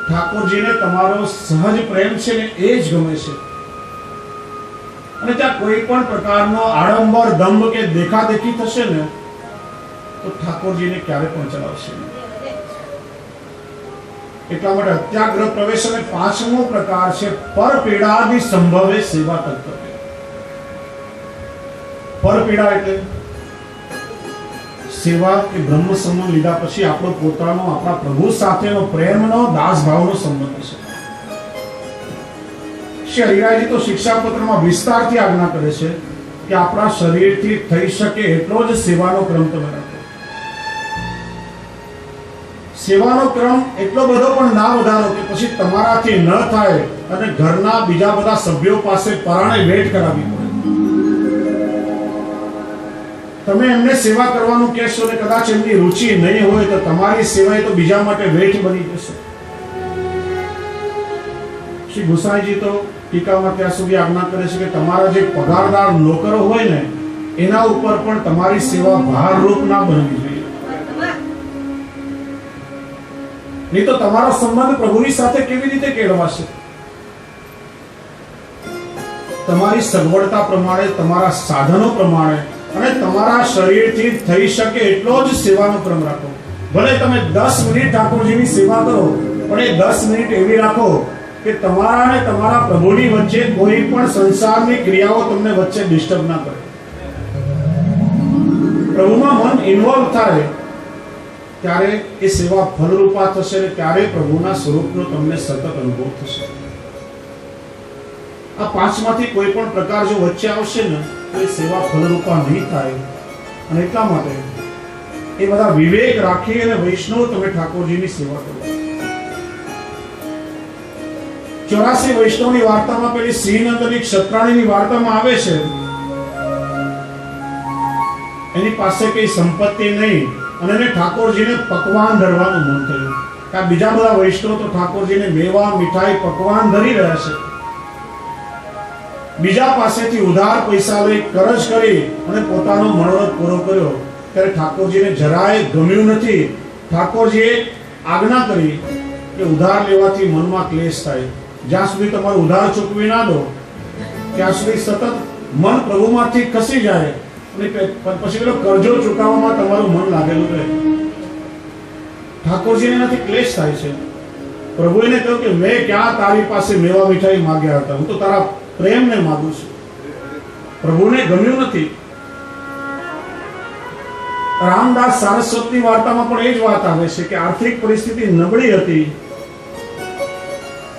ઠાકોરજીને તમારો સહજ પ્રેમ છે ને એ જ ગમે છે અને ત્યાં કોઈ પણ પ્રકારનો આડંબર, દંભ કે દેખાદેખી થશે ને તો ઠાકોરજીને ક્યારે પણ ચલાવશે નહીં. એટલા માટે અત્યાગ્રહ પ્રવેશ અને પાંચમો પ્રકાર છે પરપીડાદિ સંભવે સેવા તત્પર. પરપીડા એટલે સેવા કે બ્રહ્મ સંબંધ લીધા પછી આપણો પોતાનો, આપણા પ્રભુ સાથેનો પ્રેમનો, દાસભાવનો સંબંધ છે. શ્રી હરિરાયજી તો શિક્ષાપત્રમાં વિસ્તારથી આજ્ઞા કરે છે કે આપણા શરીરથી થઈ શકે એટલો જ સેવાનો ક્રમ તમે રાખો. સેવાનો ક્રમ એટલો બધો પણ ના વધારો કે પછી તમારાથી ન થાય અને ઘરના બીજા બધા સભ્યો પાસે પરાણે વેટ કરાવવી પડે. તમે એમને સેવા કરવાનું કહેશો ને કદાચ એમની રુચિ નહીં હોય તો તમારી સેવા તો બીજા માટે વેઠ બની જશે. શ્રી ગુસાઈજી તો ટીકામાં ત્યાં સુધી આજ્ઞા કરે છે કે તમારા જે પગારદાર નોકરો હોય ને એના ઉપર પણ તમારી સેવા ભારરૂપ ના બનવી જોઈએ. નહીં તો તમારો સંબંધ પ્રભુની સાથે કેવી રીતે કેળવાશે? તમારી સગવડતા પ્રમાણે, તમારા સાધનો પ્રમાણે અને તમારા શરીરથી થઈ શકે એટલો જ સેવાનો ક્રમ રાખો. ભલે તમે 10 મિનિટ ઠાકોરજીની સેવા કરો, પણ એ 10 મિનિટ એવી રાખો કે તમારા અને તમારા પ્રભુની વચ્ચે કોઈ પણ સંસારની ક્રિયાઓ તમને વચ્ચે ડિસ્ટર્બ ના કરે. પ્રભુમાં મન ઇન્વોલ્વ થાય ત્યારે એ સેવા ફલરૂપા થશે અને ત્યારે પ્રભુના સ્વરૂપનો તમને સતત અનુભવ થશે. આ પાંચમાંથી કોઈ પણ પ્રકાર જો વચ્ચે આવશે ને તો એ સેવા ફલરૂપા નહીં થાય. અને એટલા માટે એ બધા વિવેક રાખી અને વૈષ્ણવ તમે ઠાકોરજીની સેવા કરો. 84 વૈષ્ણવની વાર્તામાં પેલી શ્રીનંદની ક્ષત્રાણીની વાર્તામાં આવે છે, એની પાસે કઈ સંપત્તિ નહીં અને એને ઠાકોરજીને પકવાન ધરવાનું મન થયું. આ બીજા બધા વૈષ્ણવ તો ઠાકોરજીને મેવા મીઠાઈ પકવાન ધરી રહ્યા છે. બીજા પાસેથી ઉધાર પૈસા લઈ કરજ કરી અને પોતાનો મનોરથ પૂરો કર્યો ત્યારે ઠાકોરજીને જરાય ગમ્યું નથી. ઠાકોરજીએ આજ્ઞા કરી કે ઉધાર લેવાથી મનમાં ક્લેશ થાય. જ્યાં સુધી તમારો ઉધાર ચૂકવી ના દો ત્યાં સુધી સતત મન પ્રભુમાંથી ખસી જાય અને પછી પેલો કરજો ચૂકવવામાં તમારું મન લાગેલું રહે. ઠાકોરજીને એનાથી ક્લેશ થાય છે. પ્રભુએ કહ્યું કે મેં ક્યાં તારી પાસે મેવા મીઠાઈ માંગ્યા હતા, હું તો તારા પ્રેમને માંગુ છું. પ્રભુને ગમ્યું નથી. રામદાસ સારસ્વતની વાર્તામાં પણ એ જ વાત આવે છે કે આર્થિક પરિસ્થિતિ નબળી હતી,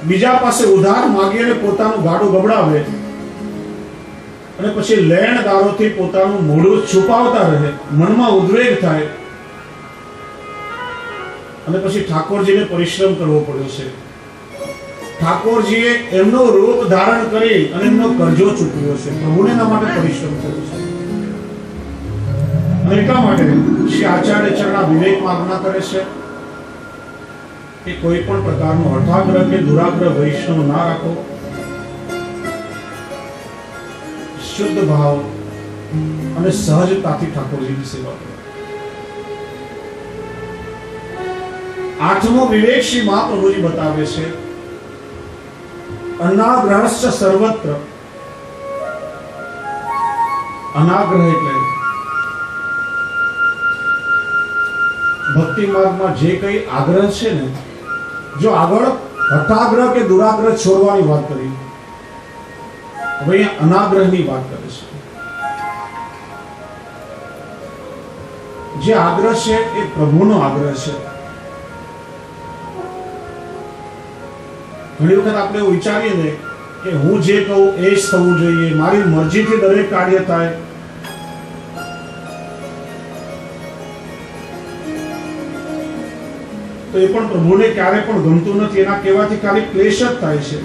બીજા પાસે ઉધાર માંગી અને પોતાનું ગાડું ગબડાવે અને પછી લેણદારોથી પોતાનું મોઢું છુપાવતા રહે, મનમાં ઉદ્વેગ થાય અને પછી ઠાકોરજીને પરિશ્રમ કરવો પડ્યો છે. ઠાકોરજીએ એમનો રૂપ ધારણ કરી અને એમનો કરજો ચૂકવ્યો છે. પ્રભુને એના માટે પરિશ્રમ કર્યો છે. અને એટલા માટે શ્રી આચાર્ય ચરણા વિવેકમાં આજ્ઞા કરે છે કે કોઈ પણ પ્રકારનો હઠાગ્રહ કે દુરાગ્રહ વૈષ્ણવ ના રાખો. શુદ્ધ ભાવ અને સહજતાથી ઠાકોરજીની સેવા કરો. આઠમો વિવેક શ્રી મહાપ્રભુજી બતાવે છે, અનાગ્રહશ્ચ સર્વત્ર. અનાગ્રહ એટલે ભક્તિ માર્ગમાં જે કઈ આગ્રહ છે ને, જો આગળ હઠાગ્રહ કે દુરાગ્રહ છોડવાની વાત કરી, હવે અહીંયા અનાગ્રહની વાત કરે છે. જે આગ્રહ છે એ પ્રભુનો આગ્રહ છે. ઘણી વખત આપણે એવું વિચારીએ ને કે હું જે કહું એ જ થવું જોઈએ, મારી મરજીથી દરેક કાર્ય થાય. તો એ પણ પ્રભુને ક્યારે પણ ગમતું નથી. એના કહેવાથી ખાલી ક્લેશ જ થાય છે.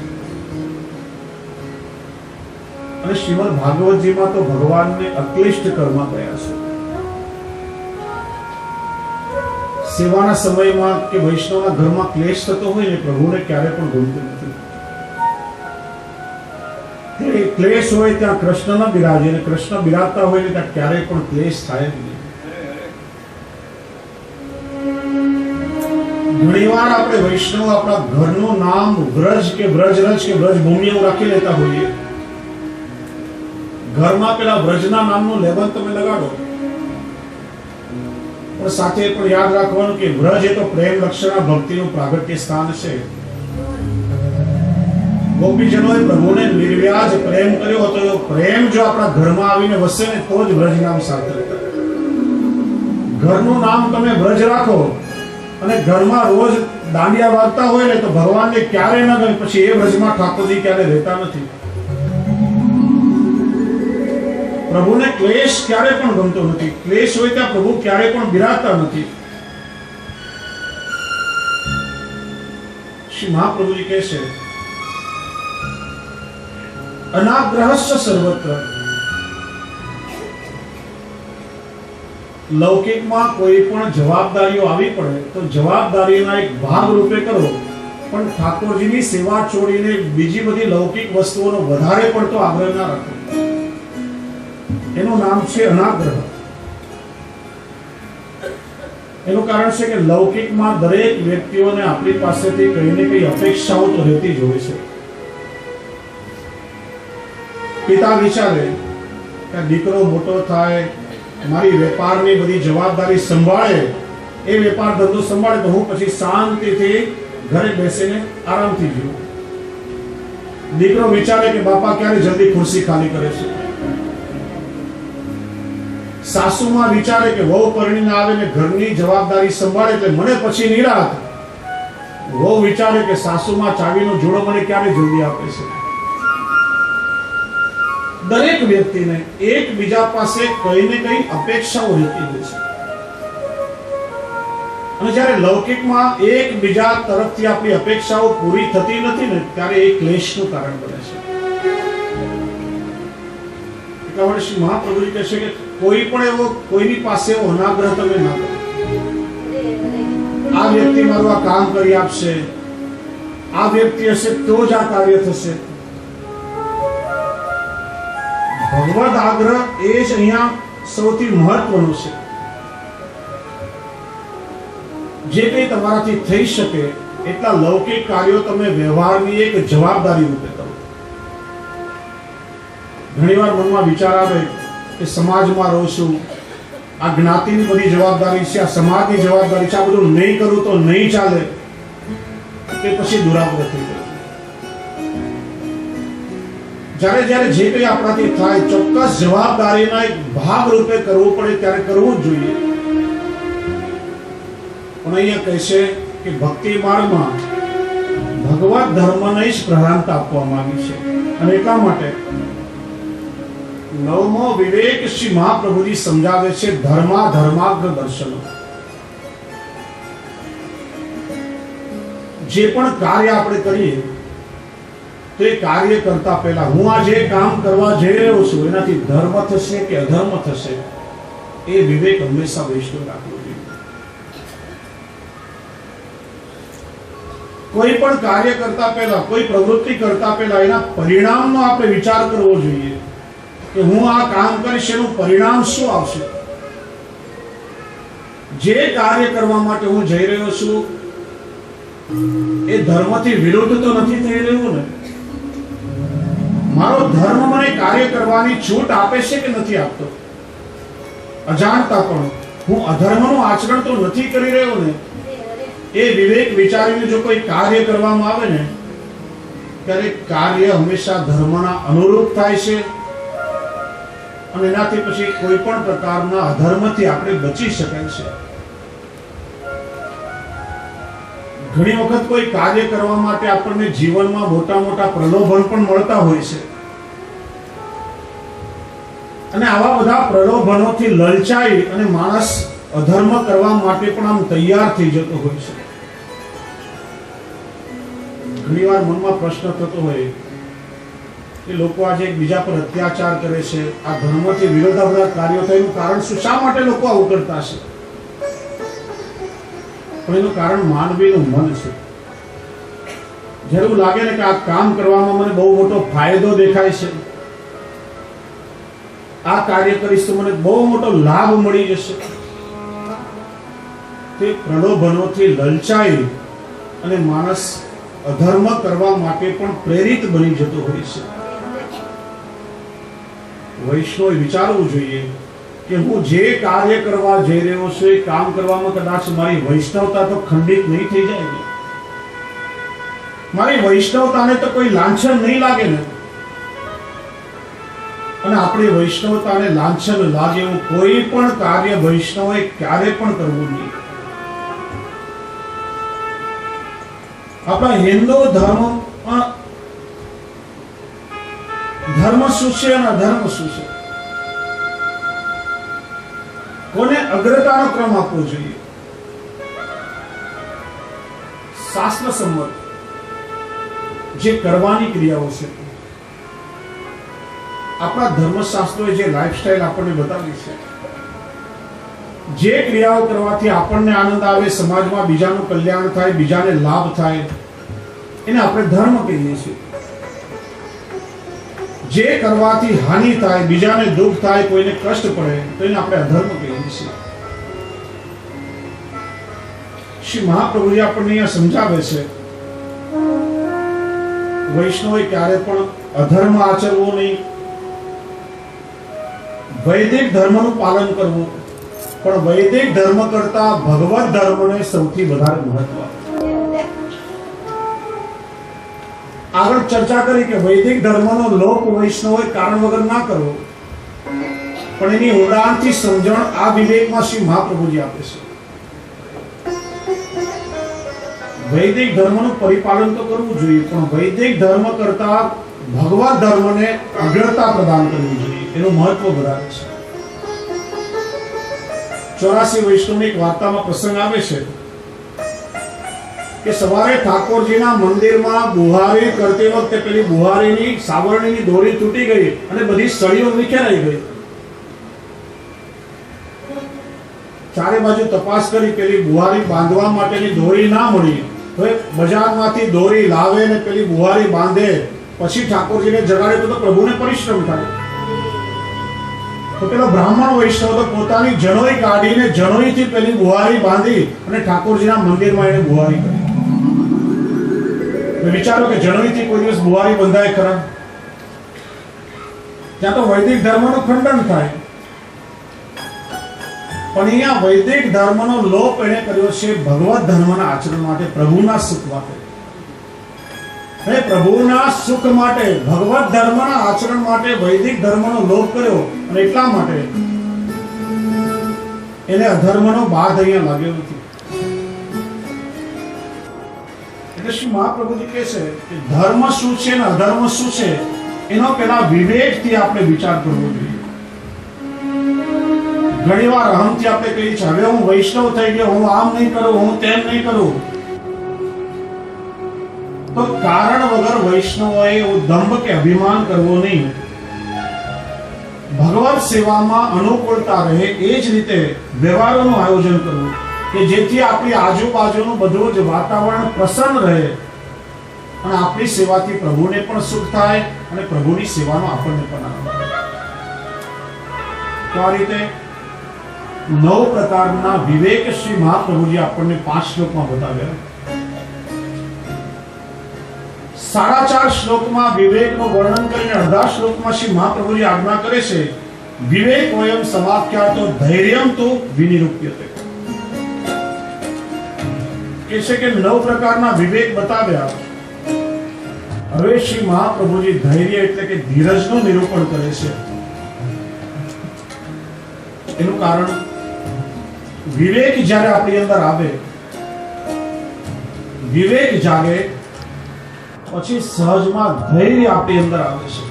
અને શ્રીમદ ભાગવતજીમાં તો ભગવાનને અક્લિષ્ટ કર્મ કયા છે. સેવાના સમયમાં કે વૈષ્ણવના ઘરમાં ક્લેશ થતો હોય ને, પ્રભુને ક્યારે પણ ગમતું નથી. ક્લેશ હોય ત્યાં કૃષ્ણ ન બિરાજે, અને કૃષ્ણ બિરાજતા હોય ને ત્યાં ક્યારેય પણ ક્લેશ થાય જ નહીં. ઘણીવાર આપણે વૈષ્ણવ આપણા ઘરનું નામ વ્રજ કે વ્રજરજ કે વ્રજભૂમિ એવું રાખી લેતા હોઈએ. ઘરમાં પેલા વ્રજના નામનું લેબલ તમે લગાડો, પણ સાથે પણ યાદ રાખવાનું કે વ્રજ એ તો પ્રેમ લક્ષણા ભક્તિનું પ્રાગટ્ય સ્થાન છે. ગોપીજનોએ પ્રભુને નિર્વ્યાજ પ્રેમ કર્યો હતો. એ પ્રેમ જો આપણા ઘરમાં આવીને વસે ને તો જ વ્રજ નામ સાર્થક થાય. ઘરનું નામ તમે વ્રજ રાખો અને ઘરમાં રોજ દાંડિયા વાગતા હોય ને તો ભગવાનને ક્યારે ન ગમે, પછી એ વ્રજમાં ઠાકોરજી ક્યારે રહેતા નથી. પ્રભુને ક્લેશ ક્યારે પણ ગમતો નથી. ક્લેશ હોય ત્યાં પ્રભુ ક્યારે પણ બિરાજતા નથી. શ્રી મહાપ્રભુજી કહે છે, અનાગ્રહશ્ચ સર્વત્ર. લૌકિકમાં કોઈ પણ જવાબદારીઓ આવી પડે તો જવાબદારીના એક ભાગ રૂપે કરો, પણ ઠાકોરજીની સેવા છોડીને બીજી બધી લૌકિક વસ્તુઓનો વધારે પડતો આગ્રહ ના રાખો. એનું નામ છે અનાગ્રહ. એનું કારણ છે કે લૌકિકમાં દરેક વ્યક્તિઓને આપણી પાસેથી કઈ ને કઈ અપેક્ષાઓ તો રહેતી જ હોય છે. પિતા વિચારે કે દીકરો મોટો થાય, મારી વેપારની બધી જવાબદારી સંભાળે, એ વેપાર ધંધો સંભાળે તો હું પછી શાંતિથી ઘરે બેસીને આરામથી જીવું. દીકરો વિચારે કે બાપા ક્યારે જલ્દી ખુરશી ખાલી કરે છે. સાસુમાં વિચારે કે વહુ પરણીને આવે ને ઘરની જવાબદારી સંભાળે એટલે મને પછી નિરાંત. વહુ વિચારે કે સાસુમાં ચાવીનો જોડો મને ક્યારે જલ્દી આપે છે. દરેક વ્યક્તિને એકબીજા પાસે કઈ ને કઈ અપેક્ષાઓ રહેતી હોય છે. અને જ્યારે લૌકિકમાં એકબીજા તરફથી આપણી અપેક્ષાઓ પૂરી થતી નથી ને ત્યારે એ ક્લેશનું કારણ બને છે. એટલા માટે શ્રી મહાપ્રભુજી કહે છે કે કોઈ પણ એવો કોઈની પાસે એવો અનાગ્રહ તમે ના કરો. આ વ્યક્તિ મારું આ કામ કરી આપશે, આ વ્યક્તિ હશે તો જ આ કાર્ય થશે. ભગવદ આગ્રહ એ જ અહીંયા સૌથી મહત્વનું છે. જે કંઈ તમારાથી થઈ શકે એટલા લૌકિક કાર્યો તમે વ્યવહારની એક જવાબદારી રૂપે કરો. ઘણીવાર મનમાં વિચાર આવે કે સમાજમાં રહું છું, આ જ્ઞાતિની બધી જવાબદારી છે, આ સમાજની જવાબદારી છે, આ બધું નહીં કરું તો નહીં ચાલે, કે પછી દુરાગ્રહ થઈ જાય. જ્યારે જ્યારે જે કંઈ આપણાથી થાય ચોક્કસ જવાબદારીના એક ભાગ રૂપે કરવું પડે ત્યારે કરવું જ જોઈએ. પણ અહીંયા કહે છે કે ભક્તિ માર્ગમાં ભગવત ધર્મને જ પ્રધાનતા આપવામાં આવી છે. અને એટલા માટે નવમો વિવેક શ્રી મહાપ્રભુજી સમજાવે છે ધર્માગ્ર દર્શનો. જે પણ કાર્ય આપણે કરીએ તો એ કાર્ય કરતા પહેલા હું આ જે કામ કરવા જઈ રહ્યો છું એનાથી ધર્મ થશે કે અધર્મ થશે એ વિવેક હંમેશા વૈષ્ણવ રાખવો જોઈએ. કોઈ પણ કાર્ય કરતા પહેલા, કોઈ પ્રવૃત્તિ કરતા પહેલા એના પરિણામનો આપણે વિચાર કરવો જોઈએ કે હું આ કામ કરીશ એનું પરિણામ શું આવશે. જે કાર્ય કરવા માટે હું જઈ રહ્યો છું એ ધર્મથી વિરુદ્ધ તો નથી થઈ રહ્યું ને? મારો ધર્મ મને કાર્ય કરવાની છૂટ આપે છે કે નથી આપતો? અજાણતા પણ હું અધર્મનું આચરણ તો નથી કરી રહ્યો ને? એ વિવેક વિચારીને જો કોઈ કાર્ય કરવામાં આવે ને ત્યારે કાર્ય હંમેશા ધર્મના અનુરૂપ થાય છે અને એનાથી પછી કોઈ પણ પ્રકારના અધર્મથી આપણે બચી શકાય છે. ઘણી વખત કોઈ કાર્ય કરવા માટે આપણને જીવનમાં મોટા મોટા પ્રલોભન પણ મળતા હોય છે અને આવા બધા પ્રલોભનોથી લલચાઈ અને માણસ અધર્મ કરવા માટે પણ આમ તૈયાર થઈ જતો હોય છે. ઘણીવાર મનમાં પ્રશ્ન થતો હોય કે લોકો આજે એકબીજા પર અત્યાચાર કરે છે, આ ધર્મથી વિરોધાભાસ કાર્યો થાય એનું કારણ શું? શા માટે લોકો આવું કરતા છે? પણ એનું કારણ માનવીનું મન છે. જ્યારે એવું લાગે ને કે આ કામ કરવામાં મને બહુ મોટો ફાયદો દેખાય છે, આ કાર્ય કરીશ તો મને બહુ મોટો લાભ મળી જશે, તે પ્રલોભનોથી લલચાઈ અને માણસ અધર્મ કરવા માટે પણ પ્રેરિત બની જતો હોય છે. વૈષ્ણવે વિચારવું જોઈએ કે હું જે કાર્ય કરવા જઈ રહ્યો છું એ કામ કરવામાં કદાચ મારી વૈષ્ણવતા તો ખંડિત નહીં થઈ જાય ને? મારી વૈષ્ણવતાને તો કોઈ લાંછન નહીં લાગે ને? અને આપણી વૈષ્ણવતાને લાંછન લાગે એવું કોઈ પણ કાર્ય વૈષ્ણવે ક્યારે પણ કરવું નહીં. આપણા હિન્દુ ધર્મ શું છે અને અધર્મ શું છે? કોને અગ્રતાનો ક્રમ આપવો જોઈએ? શાસ્ત્ર સંમત જે કરવાની ક્રિયાઓ છે, આપણા ધર્મશાસ્ત્રોએ જે લાઈફસ્ટાઈલ આપણને બતાવી છે, જે ક્રિયાઓ કરવાથી આપણને આનંદ આવે, સમાજમાં બીજાનું કલ્યાણ થાય, બીજાને લાભ થાય, એને આપણે ધર્મ કહીએ છીએ. જે કરવાથી હાનિ થાય, બીજાને દુઃખ થાય, કોઈને કષ્ટ પડે તો એને આપણે અધર્મ કહીએ છીએ. શ્રી મહાપ્રભુજી આપણને અહીંયા સમજાવે છે વૈષ્ણવે ક્યારે પણ અધર્મ આચરવો નહીં, વૈદિક ધર્મનું પાલન કરવું, પણ વૈદિક ધર્મ કરતા ભગવત ધર્મને સૌથી વધારે મહત્વ. આગળ ચર્ચા કરી કે વૈદિક ધર્મનો લોપ વૈષ્ણવે કારણ વગર ના કરવો, પણ એની ઊંડાણથી સમજણ આ વિવેકમાં શ્રી મહાપ્રભુજી આપે છે. વૈદિક ધર્મનું પરિપાલન તો કરવું જોઈએ, પણ વૈદિક ધર્મ કરતા ભગવત ધર્મને અગ્રતા પ્રદાન કરવી જોઈએ, એનું મહત્વ બરાબર છે. 84 વૈષ્ણવની એક વાર્તામાં પ્રસંગ આવે છે કે સવારે ઠાકોરજીના મંદિરમાં બુહારી કરતી વખતે પેલી બુહારીની સાવરણીની દોરી તૂટી ગઈ અને બધી સળીઓ વિખેરાઈ ગઈ. ચારે બાજુ તપાસ કરી, પેલી બુહારી બાંધવા માટેની દોરી ના મળી. હવે બજારમાંથી દોરી લાવે ને પેલી બુહારી બાંધે, પછી ઠાકોરજીને જગાડે તો પ્રભુને પરિશ્રમ થાય. તો પેલો બ્રાહ્મણ વૈષ્ણવ તો પોતાની જનોઈ કાઢીને જનોઈથી પેલી બુહારી બાંધી અને ઠાકોરજીના મંદિરમાં એને બુહારી કરી. વિચારો કે જનોઈથી કોઈ દિવસ બુહારી બંધાય ખરા? ત્યાં તો વૈદિક ધર્મનું ખંડન થાય. પણ અહીંયા વૈદિક ધર્મનો લોપ એને કર્યો છે ભગવત ધર્મના આચરણ માટે, પ્રભુના સુખ માટે. હે પ્રભુના સુખ માટે, ભગવત ધર્મના આચરણ માટે વૈદિક ધર્મનો લોપ કર્યો અને એટલા માટે એને અધર્મનો બાદ અહીંયા લાગ્યો નથી. એટલે શ્રી મહાપ્રભુજી કહે છે કે ધર્મ શું છે અને અધર્મ શું છે એનો પેલા વિવેકથી આપણે વિચાર કરવો જોઈએ. ઘણીવાર અહમથી આપણે કહીએ છીએ હવે હું વૈષ્ણવ થઈ ગયો, હું આમ નહીં કરું, હું તેમ નહીં કરું. તો કારણ વગર વૈષ્ણવોએ દંભ કે અભિમાન કરવો નહીં. ભગવત સેવામાં અનુકૂળતા રહે એ જ રીતે વ્યવહારોનું આયોજન કરવું કે જેથી આપણી આજુબાજુનું બધું જ વાતાવરણ પ્રસન્ન રહે અને આપણી સેવાથી પ્રભુને પણ સુખ થાય અને પ્રભુની સેવાનો આપણને પણ આનંદ થાય. તો આ રીતે 9 પ્રકારના વિવેક શ્રી મહાપ્રભુજી આપણને 5 શ્લોકમાં બતાવ્યા. 4.5 શ્લોકમાં વિવેકનું વર્ણન કરીને અડધા શ્લોકમાં શ્રી મહાપ્રભુજી આજ્ઞા કરે છે વિવેક વયમ સમાખ્યાતો ધૈર્યમ તો વિનિરૂપ્યતે. કે છે કે 9 પ્રકારના વિવેક બતાવ્યા. હવે શ્રી મહાપ્રભુજી ધૈર્ય એટલે કે ધીરજનું નિરૂપણ કરે છે. એનું કારણ વિવેક જ્યારે આપણી અંદર આવે, વિવેક જાગે પછી સહજમાં ધૈર્ય આપણી અંદર આવે છે.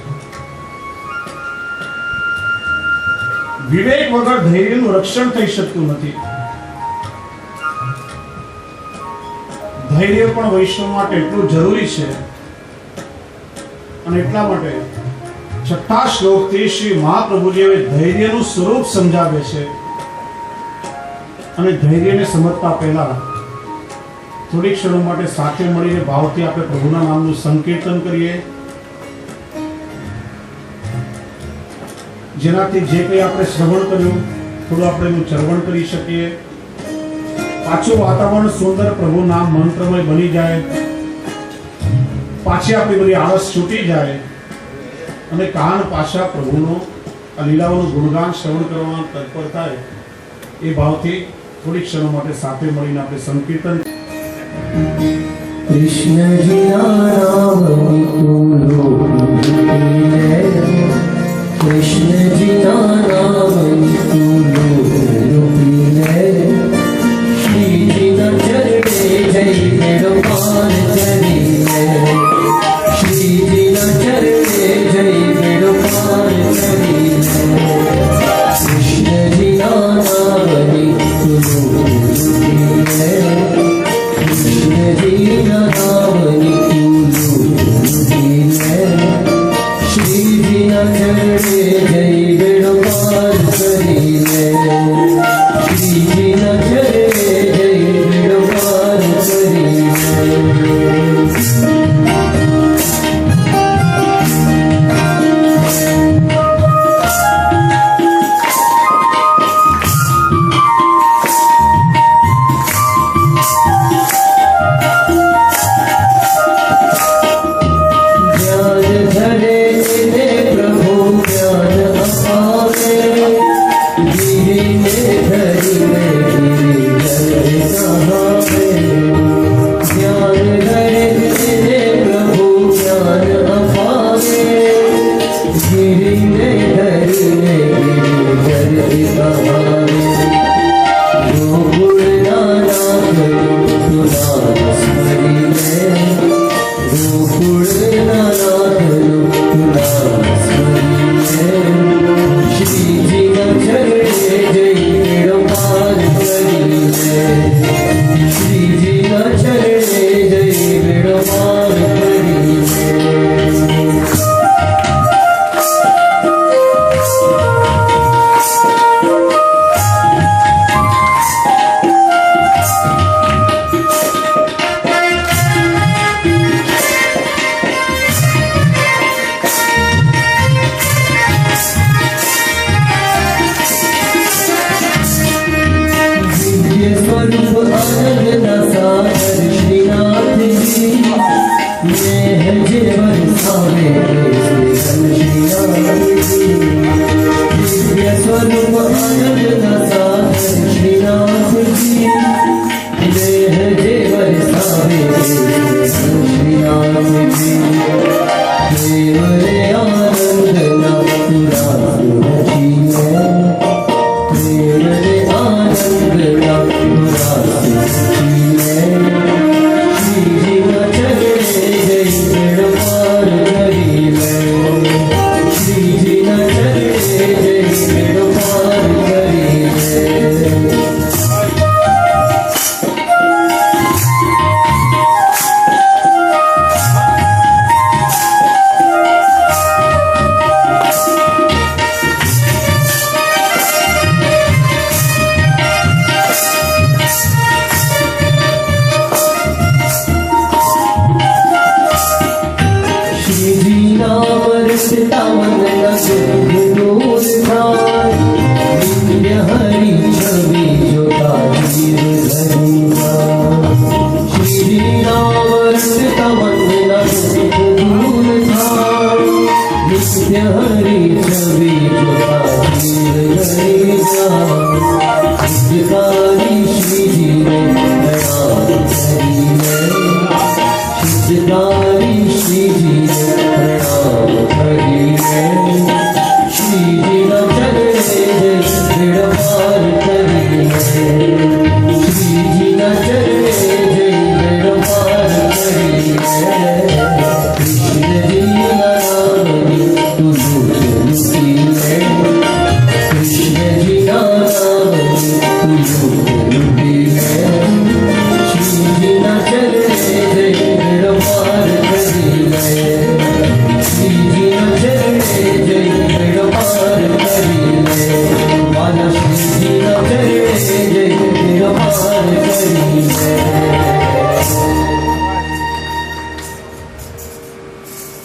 વિવેક વગર ધૈર્યનું રક્ષણ થઈ શકતું નથી. ધૈર્ય પણ વૈષ્ણવ માટે એટલું જરૂરી છે અને એટલા માટે 6થા શ્લોકથી શ્રી મહાપ્રભુજી ધૈર્યનું સ્વરૂપ સમજાવે છે. અને ધૈર્યને સમજતા પહેલા થોડી ક્ષણો માટે સાથે મળીને ભાવથી આપણે પ્રભુના નામનું સંકીર્તન કરીએ, જેનાથી જે કંઈ આપણે શ્રવણ કર્યું થોડું આપણે એનું ચરવણ કરી શકીએ. પાછું વાતાવરણ સુંદર પ્રભુ નામ મંત્રમય બની જાય, પાછી આપણી બધી આળસ છૂટી જાય અને કાન પાછા પ્રભુનો આ લીલાઓનું ગુણગાન શ્રવણ કરવામાં તત્પર થાય. એ ભાવથી થોડી ક્ષણો માટે સાથે મળીને આપણે સંકીર્તન. कृष्ण जिया नाम कृष्ण जिया नाम श्री जिन चरणे जय वेणुपाल चरी श्री जिन चरणे जय वेणुपाल चरी कृष्ण जिया नाम સિદ્ધકારી શ્રીજીને પ્રણામ કરીને સિદ્ધકારી શ્રીજીને પ્રણામ કરીને